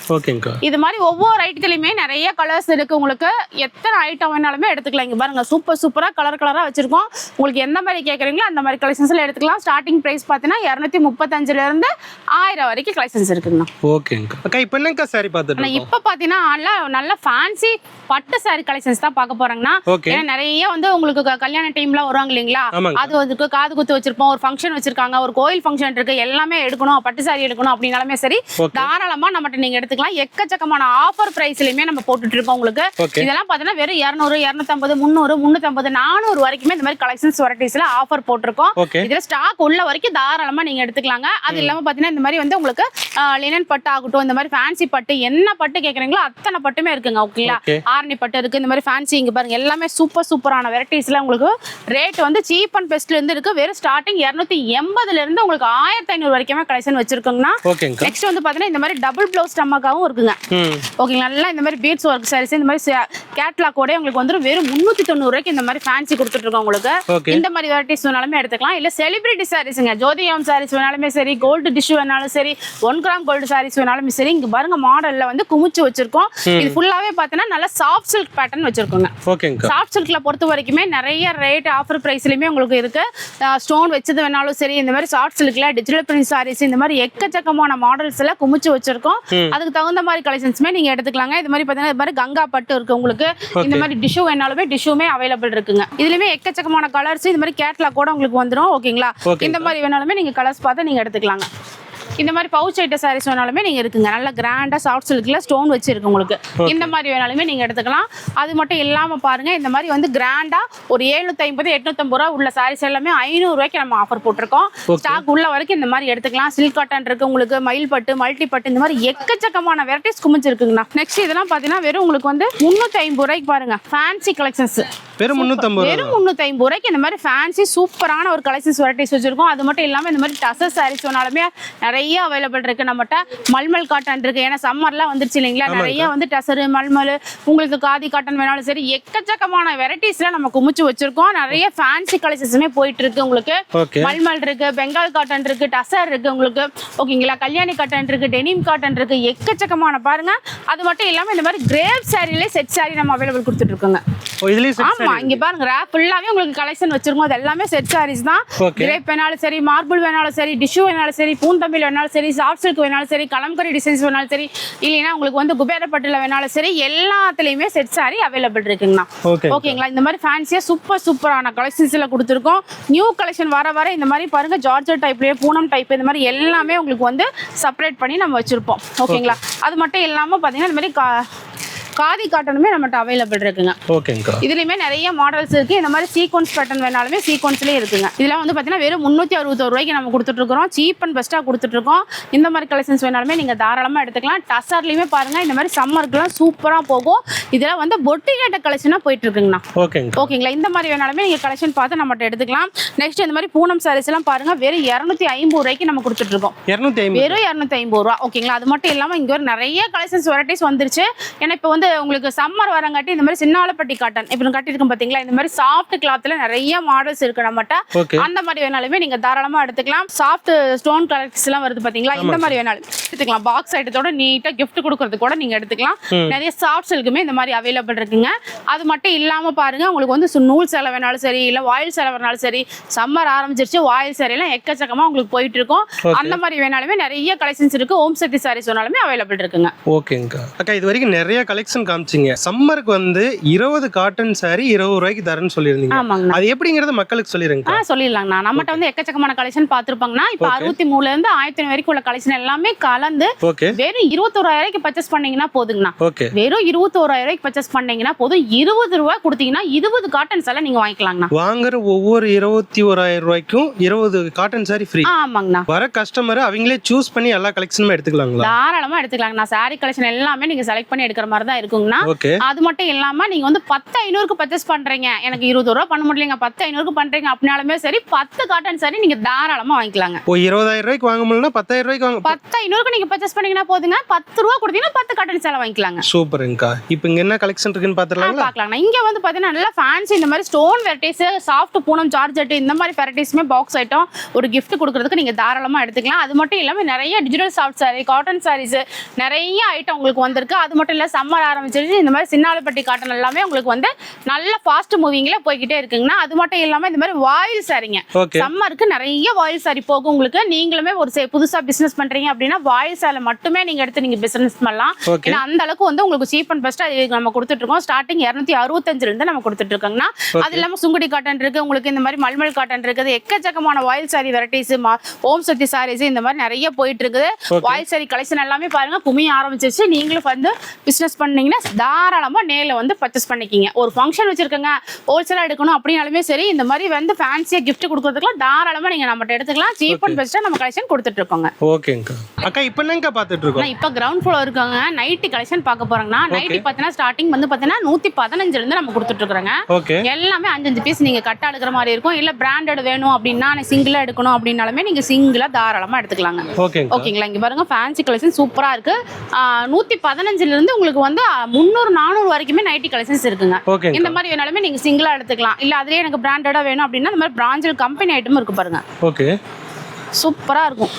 இது மாதிரி ஒவ்வொரு ஐட்டத்திலயுமே நிறைய கலர்ஸ் இருக்கு உங்களுக்கு. எத்தனை ஐட்டம் வேணாலுமே எடுத்துக்கலாம். இங்க பாருங்க சூப்பரா கலரா வச்சிருக்கோம். உங்களுக்கு எந்த மாதிரி கேக்குறீங்களோ அந்த மாதிரி கலெக்ஷன்ஸ்ல எடுத்துக்கலாம். ஸ்டார்டிங் பிரைஸ் பாத்தீங்கன்னா 235ல இருந்து 1000 வரைக்கும் கலெக்ஷன்ஸ் இருக்குங்க. ஓகேங்க. அக்கா இப்போ என்னங்க சாரி பார்த்துட்டு இருக்கோம். இப்போ பாத்தீங்கன்னா நல்ல ஃபேன்சி பட்டு சாரி கலெக்ஷன்ஸ் தான் பார்க்க போறாங்கன்னா. ஏன்னா நிறைய வந்து உங்களுக்கு கல்யாண டைம்ல வருவாங்க இல்லீங்களா. அது வந்து காது குத்து வச்சிருப்போம், ஒரு ஃபங்க்ஷன் வச்சிருக்காங்க, ஒரு கோயில் ஃபங்க்ஷன் இருக்கு, எல்லாமே எடுக்கணும், பட்டு சாரி எடுக்கணும் அப்படினாலுமே சரி தாராளமா நம்மகிட்ட நீங்க எடுத்துக்கலாம். எக்கச்சக்கமான ஆஃபர் பிரைஸ்லயுமே நம்ம போட்டுட்டு இருக்கோம் உங்களுக்கு. இதெல்லாம் பாத்தீங்கன்னா வெறும் 200 250 300 350 400 வரைக்குமே இந்த மாதிரி கலெக்ஷன்ஸ் வெரைட்டிஸ்ல ஆஃபர் போட்டிருக்கோம். இதுல ஸ்டாக் உள்ள வரைக்கும் தாராளமா நீங்க எடுத்துக்கலாங்க. அது இல்லாம பாத்தீங்கன்னா இந்த மாதிரி வந்து உங்களுக்கு லினன் பட்டு ஆகட்டும், இந்த மாதிரி ஃபேன்சி பட்டு என்ன பட்டு கேக்குறீங்களோ அத்தனை பட்டுமே இருக்குங்க. ஓகேங்களா. ஆர்னி பட்டு இருக்கு, இந்த மாதிரி ஃபேன்சி இங்க பாருங்க எல்லாமே சூப்பரான வெரைட்டிஸ்ல உங்களுக்கு ரேட் வந்து சீப் அண்ட் பெஸ்ட்ல இருந்து இருக்கு. வெறும் ஸ்டார்டிங் 280ல இருந்து உங்களுக்கு 1500 வரைக்குமே கலெக்ஷன் வச்சிருக்கோங்கண்ணா. நெக்ஸ்ட் வந்து பாத்தீங்கன்னா இந்த மாதிரி டபுள் ப்ளவுஸ் டம்மாக்காவும் இருக்குங்க. ஓகேங்களா. நல்லா இந்த மாதிரி பீட்ஸ் ஒர்க் சாரீஸ் இந்த மாதிரி கேட்லாக் ஓட உங்களுக்கு வந்து வெறும் 390 ரூபாய்க்கு இந்த மாதிரி ஃபேன்சி கொடுத்துட்டு இருக்கோம் உங்களுக்கு. இந்த மாதிரி வெரைட்டிஸ் வேணாலுமே எடுத்துக்கலாம். இல்ல செலிபிரிட்டி சாரீஸ்ங்க. ஜோதி ஜோதியம் சாரீஸ் வேணாலுமே சரி, கோல்டு டிஷ்யூ வேணாலும் சரி, 1 கிராம் கோல்டு சாரீஸ் வேணாலுமே சரி, இங்க பாருங்க மாடல்ல வந்து குமிச்சு வச்சிருக்கோம். இது ஃபுல்லாவே பார்த்தீங்கன்னா நல்ல சாஃப்ட் சில்க் பேட்டர்ன் வச்சிருக்கோங்க. ஓகேங்க. சாஃப்ட் சில்க்ல பொறுத்த வரைக்குமே நிறைய ரேட் ஆஃபர் பிரைஸ்லயுமே உங்களுக்கு இருக்கு. ஸ்டோன் வச்சது வேணாலும் சரி, இந்த மாதிரி சாஃப்ட் சில்க்ல டிஜிட்டல் பிரிண்ட் சாரீஸ் இந்த மாதிரி எக்கச்சக்கமான மாடல்ஸ் எல்லாம் குமிச்சு வச்சிருக்கோம். அதுக்கு தகுந்த மாதிரி கலெக்ஷன்ஸ்மே நீங்க எடுத்துக்கலாங்க. இது மாதிரி பாத்தீங்கன்னா இது மாதிரி கங்கா பட்டு இருக்கு உங்களுக்கு. இந்த மாதிரி டிஷ்யூ வேணாலுமே டிஷ்யூமே அவைலபிள் இருக்குங்க. இதுலயுமே எக்கச்சக்கமான கலர்ஸ் இந்த மாதிரி கேட்லாக் கூட உங்களுக்கு வந்துடும். ஓகேங்களா? இந்த மாதிரி வேணாலுமே நீங்க கலர்ஸ் பார்த்து நீங்க எடுத்துக்கலாங்க. இந்த மாதிரி பவுச் ஐட்ட சாரீஸ் வேணாலுமே நீங்க இருக்குங்க. நல்ல கிராண்டா சாஃப்ட் சில்க்ல ஸ்டோன் வச்சு இருக்கு உங்களுக்கு. இந்த மாதிரி வேணாலுமே நீங்க எடுத்துக்கலாம். அது மட்டும் இல்லாம பாருங்க, இந்த மாதிரி வந்து கிராண்டா ஒரு 750 850 ரூபா உள்ள சாரீஸ் எல்லாமே 500 ரூபாய்க்கு நம்ம ஆஃபர் போட்டிருக்கோம். ஸ்டாக் உள்ள வரைக்கும் இந்த மாதிரி எடுத்துக்கலாம். சில்க் காட்டன் இருக்கு உங்களுக்கு, மயில் பட்டு, மல்டி பட்டு, இந்த மாதிரி எக்கச்சக்கமான வெரைட்டிஸ் குமிச்சிருக்குங்கண்ணா. நெக்ஸ்ட் இதெல்லாம் பாத்தீங்கன்னா வெறும் உங்களுக்கு வந்து 350 ரூபாய்க்கு பாருங்க. ஃபேன்சி கலெக்ஷன்ஸ் வெறும் 350 ரூபாய்க்கு இந்த மாதிரி ஃபேன்சி சூப்பரான ஒரு கலெக்ஷன்ஸ் வெரைட்டிஸ் வச்சிருக்கோம். அது மட்டும் இல்லாம இந்த மாதிரி டசர் சாரீஸ் வேணாலுமே நிறைய அவைலபிள் இருக்கு நம்மகிட்ட. மல்மல் காட்டன் இருக்கு, ஏன்னா சம்மர்லாம் வந்துருச்சு இல்லைங்களா? நிறைய வந்து டசரு, மல்மல், உங்களுக்கு காதி காட்டன் வேணாலும் சரி, எக்கச்சக்கமான வெரைட்டிஸ்ல நம்ம குமிச்சு வச்சிருக்கோம். நிறைய ஃபேன்சி கலெக்ஷன்ஸுமே போயிட்டு இருக்கு உங்களுக்கு. மல்மல் இருக்கு, பெங்கால் காட்டன் இருக்கு, டசர் இருக்கு உங்களுக்கு. ஓகேங்களா? கல்யாணி காட்டன் இருக்கு, டெனிம் காட்டன் இருக்கு, எக்கச்சக்கமான பாருங்க. அது மட்டும் இல்லாம இந்த மாதிரி கிரேப் சாரிலே செட் சாரி நம்ம அவைலபிள் கொடுத்துட்டு இருக்கோங்க. ஆமா, இங்க பாருங்க ரேப் ஃபுல்லாவே உங்களுக்கு கலெக்ஷன் வச்சிருக்கோம். அது எல்லாமே செட் சாரீஸ் தான். கிரேப் வேணாலும் சரி, மார்பிள் வேணாலும் சரி, டிஷ்யூ வேணாலும் சரி, பூந்தமிழ் வேணாலும் சரி, சாஃப்ட் சில்க் வேணாலும் சரி, கலம்கரி டிசைன்ஸ் வேணாலும் சரி, இல்லைன்னா உங்களுக்கு வந்து குபேரப்பட்டுல வேணாலும் சரி, எல்லாத்துலயுமே செட் சாரி அவைலபிள் இருக்குங்கண்ணா. ஓகேங்களா? இந்த மாதிரி ஃபேன்சியா சூப்பரான கலெக்ஷன்ஸ்ல கொடுத்துருக்கோம். நியூ கலெக்ஷன் வர வர இந்த மாதிரி பாருங்க, ஜார்ஜெட் டைப்லயே பூனம் டைப் இந்த மாதிரி எல்லாமே உங்களுக்கு வந்து செப்பரேட் பண்ணி நம்ம வச்சிருப்போம். ஓகேங்களா? அது மட்டும் இல்லாம பாத்தீங்கன்னா இந்த மாதிரி காதி காட்டனுமே நம்மகிட்ட அவைலபிள் இருக்குங்க. ஓகேங்க. இதுலயுமே நிறைய மாடல்ஸ் இருக்கு. இந்த மாதிரி சீக்வன்ஸ் பேட்டர்ன் வேணாலுமே சீக்வன்ஸ்லயே இருக்குங்க. இதெல்லாம் வந்து பாத்தீங்கன்னா வெறும் 361 ரூபாய்க்கு நம்ம கொடுத்துட்டு இருக்கோம். சீப் அண்ட் பெஸ்டா கொடுத்துட்டு இருக்கோம். இந்த மாதிரி கலெக்ஷன்ஸ் வேணாலுமே நீங்க தாராளமா எடுத்துக்கலாம். டசர்லயுமே பாருங்க இந்த மாதிரி சம்மருக்குலாம் சூப்பரா போகும். இதெல்லாம் வந்து பொட்டிகேட்ட கலெக்ஷனா போயிட்டு இருக்குங்கண்ணா. ஓகேங்களா? இந்த மாதிரி வேணாலுமே நீங்க கலெக்ஷன் பார்த்து நம்மகிட்ட எடுத்துக்கலாம். நெக்ஸ்ட் இந்த மாதிரி பூனம் சாரீஸ் எல்லாம் பாருங்க, வெறும் 250 ரூபாய்க்கு நம்ம கொடுத்துட்டு இருக்கோம். வெறும் 250 ரூபா. ஓகேங்களா? அது மட்டும் இல்லாம இங்க ஒரு நிறைய கலெக்ஷன்ஸ் வெரைட்டிஸ் வந்துருச்சு. ஏன்னா இப்போ வந்து உங்களுக்கு சம்மர் வரங்காட்டி இந்த மாதிரி சின்னாலப்பட்டி காட்டன் இப்போ கட்டிருக்கோம் பாத்தீங்களா? இந்த மாதிரி சாஃப்ட் கிளாத்ல நிறைய மாடல்ஸ் இருக்கு நம்மகிட்ட. அந்த மாதிரி வேணாலுமே நீங்க தாராளமா எடுத்துக்கலாம். சாஃப்ட் ஸ்டோன் கலெக்ஷன்ஸ் எல்லாம் வருது பாத்தீங்களா? இந்த மாதிரி வேணாலும் எடுத்துக்கலாம். பாக்ஸ் ஐட்டத்தோட நீட்டா கிஃப்ட் கொடுக்கறது கூட நீங்க எடுத்துக்கலாம். நிறைய சாஃப்ட் சில்க்குமே இந்த மாதிரி அவைலபிள் இருக்குங்க. அது மட்டும் இல்லாம பாருங்க, உங்களுக்கு வந்து நூல் சேலை வேணாலும் சரி, இல்ல வாயில் சேலை வேணாலும் சரி, சம்மர் ஆரம்பிச்சிருச்சு, வாயில் சேலை எல்லாம் எக்கச்சக்கமா உங்களுக்கு போயிட்டு இருக்கும். அந்த மாதிரி வேணாலுமே நிறைய கலெக்ஷன்ஸ் இருக்கு. ஓம் சக்தி சாரீஸ் வேணாலுமே அவைலபிள் இருக்குங்க. ஓகேங்க அக்கா, இது வரைக்கும் நிறைய கலெக்ஷன் காமிச்சிங்க. சம்மருக்கு வந்து 20 காட்டன் சாரி 20 ரூபாய்க்கு தரேன்னு சொல்லிருந்தீங்க. அது எப்படிங்கறது மக்களுக்கு சொல்லிருங்க. சொல்லிடலாங்கண்ணா. நம்மகிட்ட வந்து எக்கச்சக்கமான கலெக்ஷன் பார்த்திருப்பாங்கன்னா, இப்ப 63 இருந்து 1000 வரைக்கும் உள்ள கலெக்ஷன் எல்லாமே கலந்து வெறும் 21,000 ரூபாய்க்கு பர்ச்சேஸ் பண்ணீங்கன்னா போதுங்கண்ணா. வெறும் 21,000 ரூபாய்க்கு பர்ச்சேஸ் பண்ணீங்கன்னா போதும். 20 ரூபாய் கொடுத்தீங்கன்னா 20 காட்டன்ஸ் எல்லாம் நீங்க வாங்கிக்கலாங்கண்ணா. வாங்குற ஒவ்வொரு 21,000 ரூபாய்க்கும் 20 காட்டன் சாரி ஃப்ரீ. ஆமாங்கண்ணா. வர கஸ்டமர் அவங்களே சூஸ் பண்ணி எல்லா கலெக்ஷனுமே எடுத்துக்கலாங்களா? தாராளமா எடுத்துக்கலாங்கண்ணா. சாரி கலெக்ஷன் எல்லாமே நீங்க செலக்ட் பண்ணி எடுக்கிற மாதிரி தான் இருக்குங்கண்ணா. அது மட்டும் இல்லாம நீங்க வந்து 10,500க்கு பர்ச்சேஸ் பண்றீங்க, எனக்கு 20 ரூபாய் பண்ண முடியலங்க, 10,500க்கு பண்றீங்க அப்படினாலுமே சரி, 10 காட்டன் சாரி நீங்க தாராளமா வாங்கிக்கலாங்க. 20,000 ரூபாய்க்கு வாங்க முடியலனா 10,000 ரூபாய்க்கு வாங்க. 10,500க்கு நீங்க பர்ச்சேஸ் பண்ணீங்கன்னா போதுங்க. 10 ரூபாய் கொடுத்தீங்கன்னா 10 காட்டன் சாரி வாங்கிக்கலாங்க. சூப்பர்ங்கா. இப்போ இங்க என்ன கலெக்ஷன் இருக்குன்னு பாத்துறலாம்ல? பார்க்கலாம்ண்ணா. இங்க வந்து பாத்தீங்கன்னா நல்ல ஃபேன்சி இந்த மாதிரி stone varieties, soft Poonam, georgette இந்த மாதிரி வெரைட்டிஸ்மே பாக்ஸ் ஐட்டம் ஒரு gift கொடுக்கிறதுக்கு நீங்க தாராளமா எடுத்துக்கலாம். அது மட்டும் இல்லாம நிறைய digital soft sari, cotton saris நிறைய ஐட்டம் உங்களுக்கு வந்திருக்கு. அது மட்டும் இல்ல சம்மர் ஆரம்பிச்சிருச்சு, இந்த மாதிரி சின்னாலப்பட்டி காட்டன் எல்லாமே உங்களுக்கு வந்து நல்ல ஃபாஸ்ட் மூவிங்ல போய்கிட்டே இருக்குங்கண்ணா. அது மட்டும் இல்லாம இந்த மாதிரி வாயில் சாரிங்க, சம்மருக்கு நிறைய வாயில் சாரி போகும் உங்களுக்கு. நீங்களுமே ஒரு புதுசா பிசினஸ் பண்றீங்க அப்படின்னா வாயில் சாரி மட்டுமே நீங்க எடுத்து நீங்க பிசினஸ் பண்ணலாம். ஏன்னா அந்த அளவுக்கு வந்து உங்களுக்கு சீப் அண்ட் பெஸ்டா நம்ம கொடுத்துட்டு இருக்கோம். ஸ்டார்டிங் 265 இருந்து நம்ம கொடுத்துட்டு இருக்கோங்கண்ணா. அது இல்லாம சுங்குடி காட்டன் இருக்கு உங்களுக்கு, இந்த மாதிரி மல்மல் காட்டன் இருக்குது, எக்கச்சக்கமான வாயில் சாரி வெரைட்டிஸ், ஓம் சக்தி சாரீஸ் இந்த மாதிரி நிறைய போயிட்டு இருக்குது. வாயில் சாரி கலெக்ஷன் எல்லாமே பாருங்க குமிய ஆரம்பிச்சிருச்சு. நீங்களும் வந்து பிசினஸ் பண்ணீங்கன்னா தாராளமா நேர்ல வந்து பர்ச்சேஸ் பண்ணிக்கிங்க. ஒரு ஃபங்க்ஷன் வச்சிருக்கங்க, ஹோல்சேலா எடுக்கணும் அப்படினாலுமே சரி, இந்த மாதிரி வந்து ஃபேன்சியா gift கொடுக்கிறதுக்குலாம் தாராளமா நீங்க நம்மட்ட எடுத்துக்கலாம். சீப் அண்ட் பெஸ்டா நம்ம கலெக்ஷன் கொடுத்துட்டு இருக்கோங்க. ஓகேங்க அக்கா. இப்போ என்னங்க பார்த்துட்டு இருக்கோம்? இப்போ கிரவுண்ட் ஃப்ளோர் இருக்காங்க. நைட்டி கலெக்ஷன் பார்க்க போறோம்னா, நைட்டி பார்த்தீங்கன்னா ஸ்டார்டிங் வந்து பார்த்தீங்கன்னா 115 இருந்து நம்ம கொடுத்துட்டு இருக்கோங்க. எல்லாமே 5 பீஸ் நீங்க கட்டா எடுக்கிற மாதிரி இருக்கும். இல்ல பிராண்டட் வேணும் அப்படின்னா சிங்கிளா எடுக்கணும் அப்படினாலுமே நீங்க சிங்கிளா தாராளமா எடுத்துக்கலாங்க. ஓகேங்களா? இங்க பாருங்க ஃபேன்சி கலெக்ஷன் சூப்பரா இருக்கு. 115 இருந்து உங்களுக்கு வந்து 300 400 வரைக்குமே நைட்டி கலெக்ஷன்ஸ் இருக்குங்க. இந்த மாதிரி வேணாலுமே நீங்க சிங்கிளா எடுத்துக்கலாம். இல்ல அதுலயே எனக்கு பிராண்டடா வேணும் அப்படின்னா இந்த மாதிரி பிராண்டட் கம்பெனி ஐட்டம் இருக்கு பாருங்க. சூப்பரா இருக்கும்.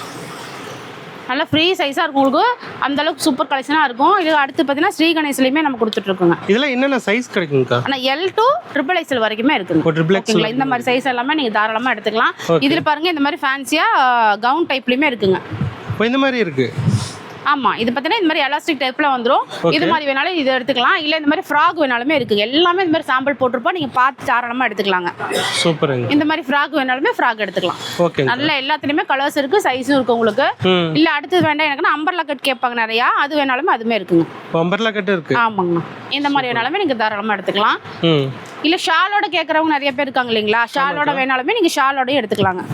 நல்லா ஃப்ரீ சைஸா இருக்கும் உங்களுக்கு. அந்த அளவுக்கு சூப்பர் கலெக்ஷனா இருக்கும். இது அடுத்து பார்த்தீங்கன்னா ஸ்ரீ கணேஷ்லயுமே நம்ம கொடுத்துட்டு இருக்கோங்க. இதெல்லாம் என்னென்ன சைஸ் கிடைக்குங்கக்கா? ஆனா L to XXL வரைக்குமே இருக்குங்க. ஓகேங்களா, இந்த மாதிரி சைஸ் எல்லாமே நீங்க தாராளமா எடுத்துக்கலாம். இதுல பாருங்க இந்த மாதிரி ஃபேன்சியா கவுன் டைப்லயுமே இருக்குங்க. இந்த மாதிரி இருக்கு. ஆமா, இது பார்த்தீங்கன்னா இந்த மாதிரி எலாஸ்டிக் டைப்ல வந்துரும். இது மாதிரி வேணாலும் இது எடுத்துக்கலாம். இல்ல இந்த மாதிரி ஃப்ராக் வேணாலுமே இருக்கு. எல்லாமே இந்த மாதிரி சாம்பிள் போட்டிருப்போம். நீங்க பார்த்து தாராளமா எடுத்துக்கலாங்க. சூப்பருங்க. இந்த மாதிரி ஃப்ராக் வேணாலுமே ஃப்ராக் எடுத்துக்கலாம். ஓகே. நல்ல எல்லாத்துலயுமே கலர்ஸ் இருக்கு, சைஸும் இருக்கு உங்களுக்கு. இல்ல அடுத்து வேண்டாம் எனக்கு அம்பர்லா கட் கேட்பாங்க நிறையா, அது வேணாலுமே அதுமே இருக்குங்க. அம்பர்லா கட் இருக்கு. ஆமாங்கண்ணா, இந்த மாதிரி வேணாலுமே நீங்க தாராளமா எடுத்துக்கலாம். இல்ல ஷாலோட கேட்கறவங்க நிறைய பேர் இருக்காங்க இல்லைங்களா, ஷாலோட வேணாலுமே நீங்க ஷாலோடய எடுத்துக்கலாங்க.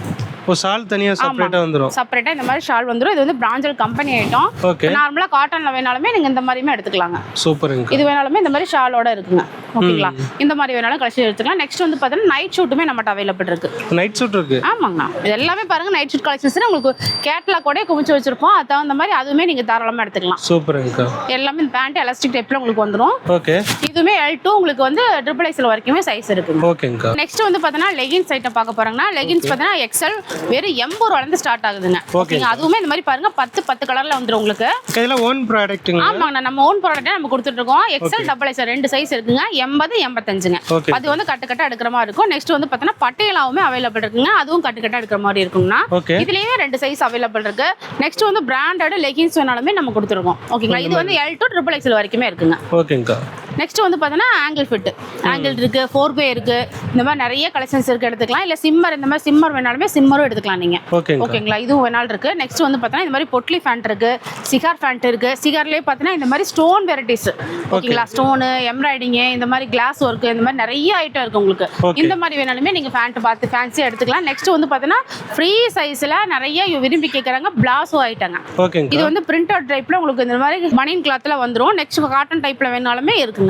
ஷால் தனியா செப்பரேட்டா வந்துரும். செப்பரேட்டா இந்த மாதிரி ஷால் வந்துரும். இது வந்து பிராண்டட் கம்பெனி ஐட்டம். நார்மலா காட்டன்ல வேணாலுமே நீங்க இந்த மாதிரிமே எடுத்துக்கலாங்க. சூப்பருங்க. இது வேணாலுமே இந்த மாதிரி ஷாலோட இருக்குங்க. ஓகேங்களா, இந்த மாதிரி வேணாலும் கலெக்ஷன் எடுத்துக்கலாம். நெக்ஸ்ட் வந்து பாத்தீங்கன்னா நைட் ஷூட்டுமே நம்மட்ட அவைலபிள் இருக்கு. நைட் ஷூட் இருக்கு. ஆமாங்கண்ணா, இது எல்லாமே பாருங்க நைட் ஷூட் கலெக்ஷன்ஸ் உங்களுக்கு கேட்லாக் கூட குமிச்சு வச்சிருப்போம். அது தகுந்த மாதிரி அதுவுமே நீங்க தாராளமா எடுத்துக்கலாம். சூப்பருங்க. எல்லாமே இந்த பேண்ட் எலாஸ்டிக் டைப்ல உங்களுக்கு வந்துரும். ஓகே. இதுமே L2 உங்களுக்கு வந்து XXL வரைக்குமே சைஸ் இருக்கு. ஓகேங்க. நெக்ஸ்ட் வந்து பாத்தீங்கன்னா லெகின்ஸ் ஐட்டம் பார்க்க போறாங்கன்னா லெகின்ஸ் பாத்தீங்கன்னா XL வெறும் 80 ரூபாயில இருந்து ஸ்டார்ட் ஆகுதுங்க. ஓகேங்க, அதுவுமே இந்த மாதிரி பாருங்க 10 கலர்ல வந்துரும் உங்களுக்கு. இதெல்லாம் ஓன் ப்ராடக்ட்ங்க. ஆமாங்க, நம்ம ஓன் ப்ராடக்ட்டே நம்ம கொடுத்துட்டு இருக்கோம். XL XXL ரெண்டு சைஸ் இருக்குங்க. 80 85ங்க. அது வந்து கட்டு எடுக்கிற மாதிரி இருக்கும். நெக்ஸ்ட் வந்து பாத்தீங்கன்னா பட்டியலாவுமே அவைலபிள் இருக்குங்க. அதுவும் கட்டு எடுக்கிற மாதிரி இருக்குங்கண்ணா. இதுலயே ரெண்டு சைஸ் அவைலபிள் இருக்கு. நெக்ஸ்ட் வந்து பிராண்டட் லெகின்ஸ் வேணாலுமே நம்ம கொடுத்துருக்கோம். ஓகேங்களா, இது வந்து L to XXL வரைக்குமே இருக்குங்க. ஓகேங்கா. நெக்ஸ்ட் வந்து பார்த்தீங்கன்னா ஆங்கிள் ஃபிட் இருக்கு, 4 வே இருக்கு. இந்த மாதிரி நிறைய கலெக்ஷன்ஸ் இருக்கு, எடுத்துக்கலாம். இல்லை சிம்மர், இந்த மாதிரி சிம்மர் வேணாலுமே சிம்மரும் எடுத்துக்கலாம் நீங்க. ஓகேங்களா, இதுவும் வேணாலும் இருக்கு. நெக்ஸ்ட் வந்து பார்த்தீங்கன்னா இந்த மாதிரி பொட்லி ஃபேண்ட் இருக்கு, சிகார் ஃபேண்ட் இருக்கு. சிகார்லேயே பார்த்தீங்கன்னா இந்த மாதிரி ஸ்டோன் வெரைட்டிஸ். ஓகேங்களா, ஸ்டோனு, எம்ப்ராய்டிங், இந்த மாதிரி கிளாஸ் ஒர்க், இந்த மாதிரி நிறைய ஐட்டம் இருக்கு உங்களுக்கு. இந்த மாதிரி வேணாலுமே நீங்க ஃபேண்ட் பார்த்து ஃபேன்சியாக எடுத்துக்கலாம். நெக்ஸ்ட் வந்து பார்த்தீங்கன்னா ஃப்ரீ சைஸ்ல நிறைய விரும்பி கேட்குறாங்க பிளாஸோ ஐட்டங்க. இது வந்து பிரிண்ட் அவுட் டைப்ல உங்களுக்கு இந்த மாதிரி மணின் கிளாத்ல வந்துடும். நெக்ஸ்ட் காட்டன் டைப்ல வேணாலுமே இருக்குங்க.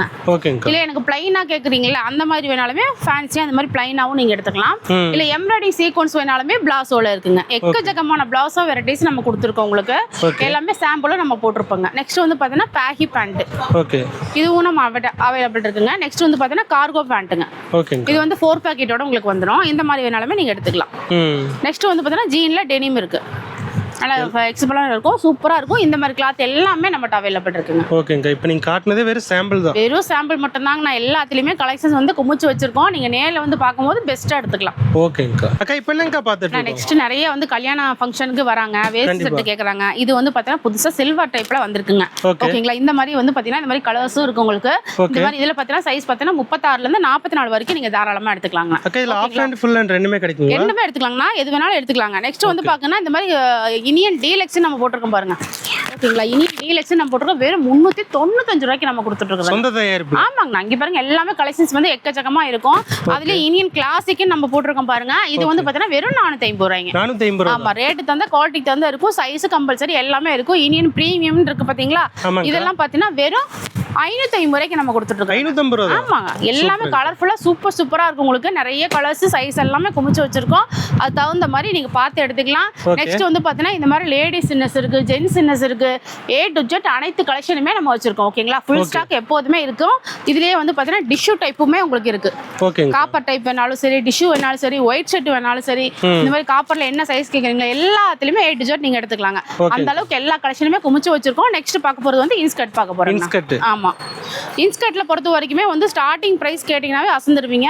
இல்ல எனக்கு பிளைனா கேக்குறீங்களா, அந்த மாதிரி வேணாலுமே ஃபேன்சியா அந்த மாதிரி பிளைனாவும் நீங்க எடுத்துக்கலாம். இல்ல எம்ப்ராய்டிங் சீக்வென்ஸ் வேணாலுமே பிளாஸோல இருக்குங்க. எக்கச்சக்கமான பிளாஸோ வெரைட்டிஸ் நம்ம கொடுத்துருக்கோம் உங்களுக்கு. எல்லாமே சாம்பிளும் நம்ம போட்டிருப்போங்க. நெக்ஸ்ட் வந்து பாத்தீங்கன்னா பேகி பேண்ட். இதுவும் நம்ம அவைலபிள் இருக்குங்க. நெக்ஸ்ட் வந்து பாத்தீங்கன்னா கார்கோ பேண்ட்டுங்க. இது வந்து 4 பேக்கெட்டோட உங்களுக்கு வந்துடும். இந்த மாதிரி வேணாலுமே நீங்க எடுத்துக்கலாம். நெக்ஸ்ட் வந்து பாத்தீங்கன்னா ஜீன்ல டெனிம் இருக்கு. நல்லா எக்ஸிபிளாக இருக்கும், சூப்பராக இருக்கும். இந்த மாதிரி கிளாத் எல்லாமே நம்மகிட்ட அவைலபிள் இருக்குங்க. ஓகேங்க, இப்போ நீங்கள் காட்டினதே வெறும் சாம்பிள் தான். வெறும் சாம்பிள் மட்டும் தாங்க. நான் எல்லாத்துலேயுமே கலெக்ஷன்ஸ் வந்து குமிச்சு வச்சிருக்கோம். நீங்கள் நேரில் வந்து பார்க்கும்போது பெஸ்ட்டாக எடுத்துக்கலாம். ஓகேங்கக்கா. அக்கா இப்போ என்னங்கக்கா பார்த்துட்டு நெக்ஸ்ட் நிறைய வந்து கல்யாண ஃபங்க்ஷனுக்கு வராங்க, வேஸ்ட் செட்டு கேட்குறாங்க. இது வந்து பார்த்தீங்கன்னா புதுசாக சில்வர் டைப்பில் வந்திருக்குங்க. ஓகேங்களா, இந்த மாதிரி வந்து பார்த்தீங்கன்னா இந்த மாதிரி கலர்ஸும் இருக்கு உங்களுக்கு. இந்த மாதிரி இதில் பார்த்தீங்கன்னா சைஸ் பார்த்தீங்கன்னா 36லேருந்து 44 வரைக்கும் நீங்கள் தாராளமாக எடுத்துக்கலாங்க. அக்கா இதில் ஆஃப் ஹேண்ட் ஃபுல் ஹேண்ட் ரெண்டுமே கிடைக்கும். ரெண்டுமே எடுத்துக்கலாங்கண்ணா, எது வேணாலும் எடுத்துக்கலாங்க. நெக்ஸ்ட் வந்து பார்க்கணும்னா இந்த மாதிரி இனியன் டீலக்ஸ் நம்ம போட்டிருக்கோம் பாருங்க. ஓகேங்களா, இனியன் டீலக்ஸ் நம்ம போட்டிருக்கோம். வெறும் 395 ரூபாய்க்கு நம்ம கொடுத்துட்டு இருக்கோம். சொந்த தயாரிப்பு. ஆமாங்கண்ணா, இங்க பாருங்க எல்லாமே கலெக்ஷன்ஸ் வந்து எக்கச்சக்கமா இருக்கும். அதுல இனியன் கிளாசிக் நம்ம போட்டிருக்கோம் பாருங்க. இது வந்து பாத்தீங்கன்னா வெறும் 450 ரூபாய்ங்க. 450 ரூபாய். ஆமா, ரேட் தந்த குவாலிட்டிக்கு தந்த இருக்கும், சைஸ் கம்பல்சரி எல்லாமே இருக்கும். இனியன் பிரீமியம் இருக்கு பாத்தீங்களா, இதெல்லாம் பாத்தீங்கன்னா வெறும் 550 ரூபாய்க்கு நம்ம கொடுத்துட்டு இருக்கோம். 550 ரூபாய். ஆமாங்க, எல்லாமே கலர்ஃபுல்லா சூப்பரா இருக்கும் உங்களுக்கு. நிறைய கலர்ஸ் சைஸ் எல்லாமே குமிச்சு வச்சிருக்கோம். அது தகுந்த மாதிரி நீங்க பார்த்து எடுத்துக்கலாம். நெக்ஸ்ட் வந்து பாத்தீங்கன்னா இந்த மாதிரி லேடிஸ் இன்னஸ் இருக்கு, ஜென்ஸ் இன்னஸ் இருக்கு, A to Z அனைத்து கலெக்ஷனுமே நம்ம வச்சிருக்கோம். ஓகேங்களா, ஃபுல் ஸ்டாக் எப்போதுமே இருக்கும். இதுலயே வந்து பாத்தீங்கன்னா டிஷ்யூ டைப்புமே உங்களுக்கு இருக்கு. காப்பர் டைப் வேணாலும் சரி, டிஷ்யூ வேணாலும் சரி, ஒயிட் ஷர்ட் வேணாலும் சரி, இந்த மாதிரி காப்பர்ல என்ன சைஸ் கேக்குறீங்களா எல்லாத்துலயுமே A to Z நீங்க எடுத்துக்கலாங்க. அந்த அளவுக்கு எல்லா கலெக்ஷனுமே குமிச்சு வச்சிருக்கோம். நெக்ஸ்ட் பார்க்க போறது வந்து இன்ஸ்கர்ட் பார்க்க போறோம். ஆமா, இன்ஸ்கர்ட்ல பொறுத்த வரைக்குமே வந்து ஸ்டார்டிங் பிரைஸ் கேட்டீங்கன்னாவே அசந்துருவீங்க.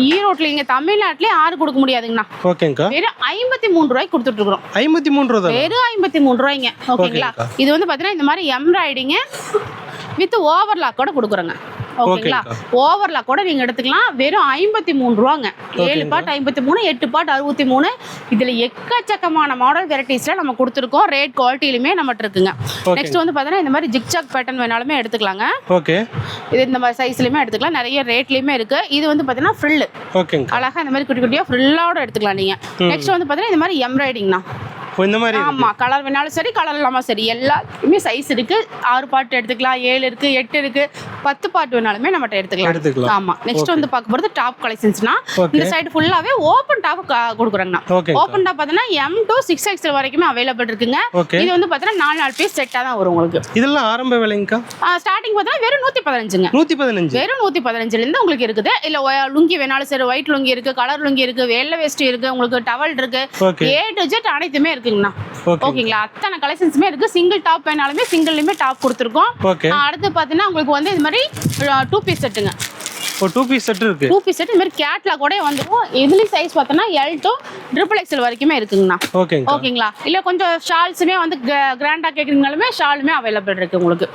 ஈரோட்ல இங்க தமிழ்நாட்டிலே யாரும் கொடுக்க முடியாதுங்கண்ணா. ஓகேங்கா, வெறும் 53 ரூபாய்க்கு கொடுத்துட்டு இருக்கோம். 53 ரூபாய், வெறும் 53 ரூபாய்ங்க. ஓகேங்களா, இது வந்து பாத்தீங்கன்னா இந்த மாதிரி எம்ப்ராய்டிங் வித் ஓவர்லாக் கூட கொடுக்குறோங்க. ஓகேங்களா, ஓவர்லாக் கூட நீங்க எடுத்துக்கலாம். வெறும் 53 ரூபாங்க. 7 பார்ட் 53, 8 பார்ட் 63. இதுல எக்கச்சக்கமான மாடல் வெரைட்டிஸ்ல நம்ம கொடுத்துருக்கோம். ரேட் குவாலிட்டிலுமே நம்மகிட்ட இருக்குங்க. நெக்ஸ்ட் வந்து பாத்தீங்கன்னா இந்த மாதிரி ஜிக்ஜாக் பேட்டர்ன் வேணாலுமே எடுத்துக்கலாங்க. ஓகே, இது இந்த மாதிரி சைஸ்லயுமே எடுத்துக்கலாம். நிறைய ரேட்லயுமே இருக்கு. இது வந்து பாத்தீங்கன்னா ஃப்ரில். ஓகேங்க, அழகா இந்த மாதிரி குட்டி குட்டியா ஃப்ரில்லோட எடுத்துக்கலாம் நீங்க. நெக்ஸ்ட் வந்து பாத்தீங்கன்னா இந்த மாதிரி எம்ப்ராய்டிங்னா ஓ, இந்த மாதிரி ஆமா கலர் வேணாலும் சரி கலர் இல்லாம சரி எல்லாத்துக்குமே சைஸ் இருக்கு. 6 பார்ட் எடுத்துக்கலாம், 7 இருக்கு, 8 இருக்கு, 10 பார்ட் வேணாலுமே நம்ம எடுத்துக்கலாம். ஆமா நெக்ஸ்ட் வந்து பார்க்க போறது டாப் கலெக்ஷன்ஸ்னா இந்த சைடு ஃபுல்லாவே ஓபன் டாப் கொடுக்குறாங்கண்ணா. ஓபன் டாப் பார்த்தீங்கன்னா M to 6XL வரைக்குமே அவைலபிள் இருக்குங்க. இது வந்து பார்த்தீங்கன்னா 4 பீஸ் செட்டா தான் வரும் உங்களுக்கு. இதெல்லாம் ஆரம்ப விலைங்கா? ஸ்டார்டிங் பார்த்தீங்கன்னா வெறும் 115ங்க. 115 வெறும் 115ல இருந்து உங்களுக்கு இருக்குது. இல்ல லுங்கி வேணாலும் சரி, ஒயிட் லுங்கி இருக்கு, கலர் லுங்கி இருக்கு, வெள்ளை வேஸ்ட் இருக்கு, உங்களுக்கு டவல் இருக்கு, A to Z அனைத்துமே இருக்குங்கண்ணா. ஓகேங்களா, அத்தனை கலெக்ஷன்ஸுமே இருக்கு. சிங்கிள் டாப் வேணாலுமே சிங்கிள்லயுமே டாப் கொடுத்துருக்கோம். அடுத்து பாத்தீங்கன்னா உங்களுக்கு வந்து இது மாதிரி 2 பீஸ் செட்டுங்க. ஒரு 2 பீஸ் செட் இருக்கு. 2 பீஸ் செட் இந்த மாதிரி கேட்லாக் கூட வந்துரும். இதுல சைஸ் பார்த்தோம்னா L to XXL வரைக்குமே இருக்குங்கண்ணா. ஓகேங்களா, இல்ல கொஞ்சம் ஷால்ஸுமே வந்து கிராண்டா கேக்குறீங்கனாலுமே ஷாலுமே அவைலபிள் இருக்கு உங்களுக்கு.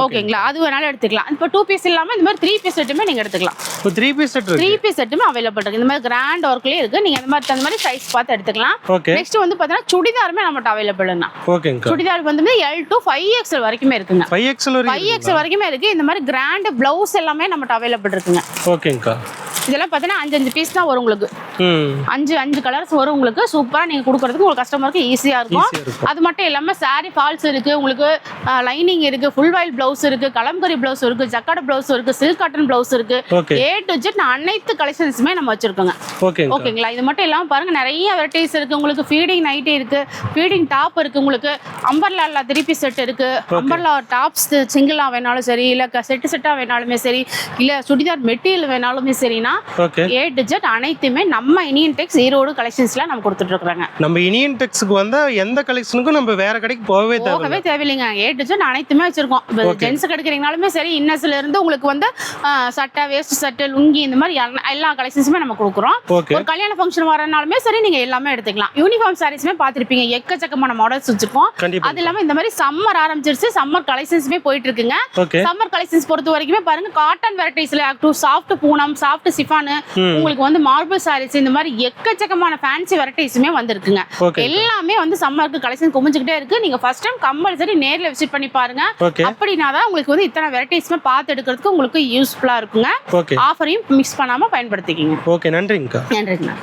ஓகேங்களா, அது வேணாலும் எடுத்துக்கலாம். இப்போ 2 பீஸ் இல்லாம இந்த மாதிரி 3 பீஸ் செட்டுமே நீங்க எடுத்துக்கலாம். 3 பீஸ் செட் இருக்கு. 3 பீஸ் செட்டுமே அவைலபிள் இருக்கு. இந்த மாதிரி கிராண்ட் ஒர்க்லயே இருக்கு. நீங்க அந்த மாதிரி சைஸ் பார்த்து எடுத்துக்கலாம். நெக்ஸ்ட் வந்து பார்த்தீங்கன்னா சுடிதாருமே நம்மகிட்ட அவைலபிள்னா. சுடிதார் வந்து L to 5XL வரைக்குமே இருக்குங்க. 5XL வரைக்குமே இருக்கு. இந்த மாதிரி கிராண்ட் பிளவுஸ் எல்லாமே நம்மகிட்ட அவைலபிள் இருக்குங்க. ஓகேங்கா, இதெல்லாம் பார்த்தீங்கன்னா 5 பீஸ் தான் வரும் உங்களுக்கு. 5 கலர்ஸ் வரும் உங்களுக்கு. சூப்பரா நீங்க கொடுக்கறதுக்கு உங்களுக்கு கஸ்டமருக்கு ஈஸியா இருக்கும். அது மட்டும் இல்லாம saree ஃபால்ஸ் இருக்கு, உங்களுக்கு லைனிங் இருக்கு, ஃபுல் வைல் பிளவுஸ் இருக்கு, கலம்கரி பிளவுஸ் இருக்கு, ஜக்கார்ட் பிளவுஸ் இருக்கு, சில்க் காட்டன் பிளவுஸ் இருக்கு, A to Z அனைத்து கலெக்ஷன்ஸுமே நம்ம வச்சிருக்கோங்க. ஓகேங்களா, இது மட்டும் இல்லாம பாருங்க நிறைய வெரைட்டிஸ் இருக்கு உங்களுக்கு. ஃபீடிங் நைட்டி இருக்கு, ஃபீடிங் டாப் இருக்கு, உங்களுக்கு அம்பர்லா 3 பீஸ் செட் இருக்கு, அம்பர்லா டாப்ஸ் சிங்கிளா வேணாலும் சரி, இல்ல செட்டா வேணாலுமே சரி, இல்ல சுடிதார் மெட்டீரியல் வேணாலுமே சரினா A to Z அனைத்துமே நம்ம இனியன் டெக்ஸ் ஈரோடு கலெக்ஷன்ஸ்ல நம்ம கொடுத்துட்டு இருக்காங்க. நம்ம இனியன் டெக்ஸ்க்கு வந்தா எந்த கலெக்ஷனுக்கும் நம்ம வேற கடைக்கு போகவே தேவையில்லைங்க. A to Z அனைத்துமே வச்சிருக்கோம். ஜென்ஸ் எடுக்கிறீங்கனாலுமே சரி, இன்னஸ்ல இருந்து உங்களுக்கு வந்து சட்டை, வேஸ்ட் சட்டை, லுங்கி, இந்த மாதிரி எல்லா கலெக்ஷன்ஸுமே நம்ம கொடுக்குறோம். ஒரு கல்யாண ஃபங்க்ஷன் வரனாலுமே சரி நீங்க எல்லாமே எடுத்துக்கலாம். யூனிஃபார்ம் சாரீஸ்மே பார்த்திருப்பீங்க, எக்கச்சக்கமான மாடல்ஸ் வச்சிருக்கோம். அது இல்லாம இந்த மாதிரி சம்மர் ஆரம்பிச்சிருச்சு, சம்மர் கலெக்ஷன்ஸ்மே போயிட்டு இருக்குங்க. சம்மர் கலெக்ஷன்ஸ் பொறுத்த வரைக்குமே பாருங்க காட்டன் வெரைட்டிஸ்ல சாஃப்ட் பூனம், சாஃப்ட் சிஃபானு, உங்களுக்கு வந்து மார்பிள் சாரீஸ், இந்த மாதிரி எக்கச்சக்கமான ஃபேன்சி வெரைட்டிஸ்மே வந்திருக்குங்க. எல்லாமே வந்து சம்மருக்கு கலெக்ஷன் குமிஞ்சுக்கிட்டே இருக்கு. நீங்க ஃபர்ஸ்ட் டைம் கம்பல்சரி நேர்ல விசிட் பண்ணி பாருங்க. அப்படின்னா தான் உங்களுக்கு வந்து இத்தனை வெரைட்டிஸ்மே பார்த்து எடுக்கிறதுக்கு உங்களுக்கு யூஸ்ஃபுல்லா இருக்குங்க. ஆஃபரையும் மிக்ஸ் பண்ணாம பயன்படுத்திக்கிங்க. ஓகே, நன்றிங்கக்கா. நன்றிங்க.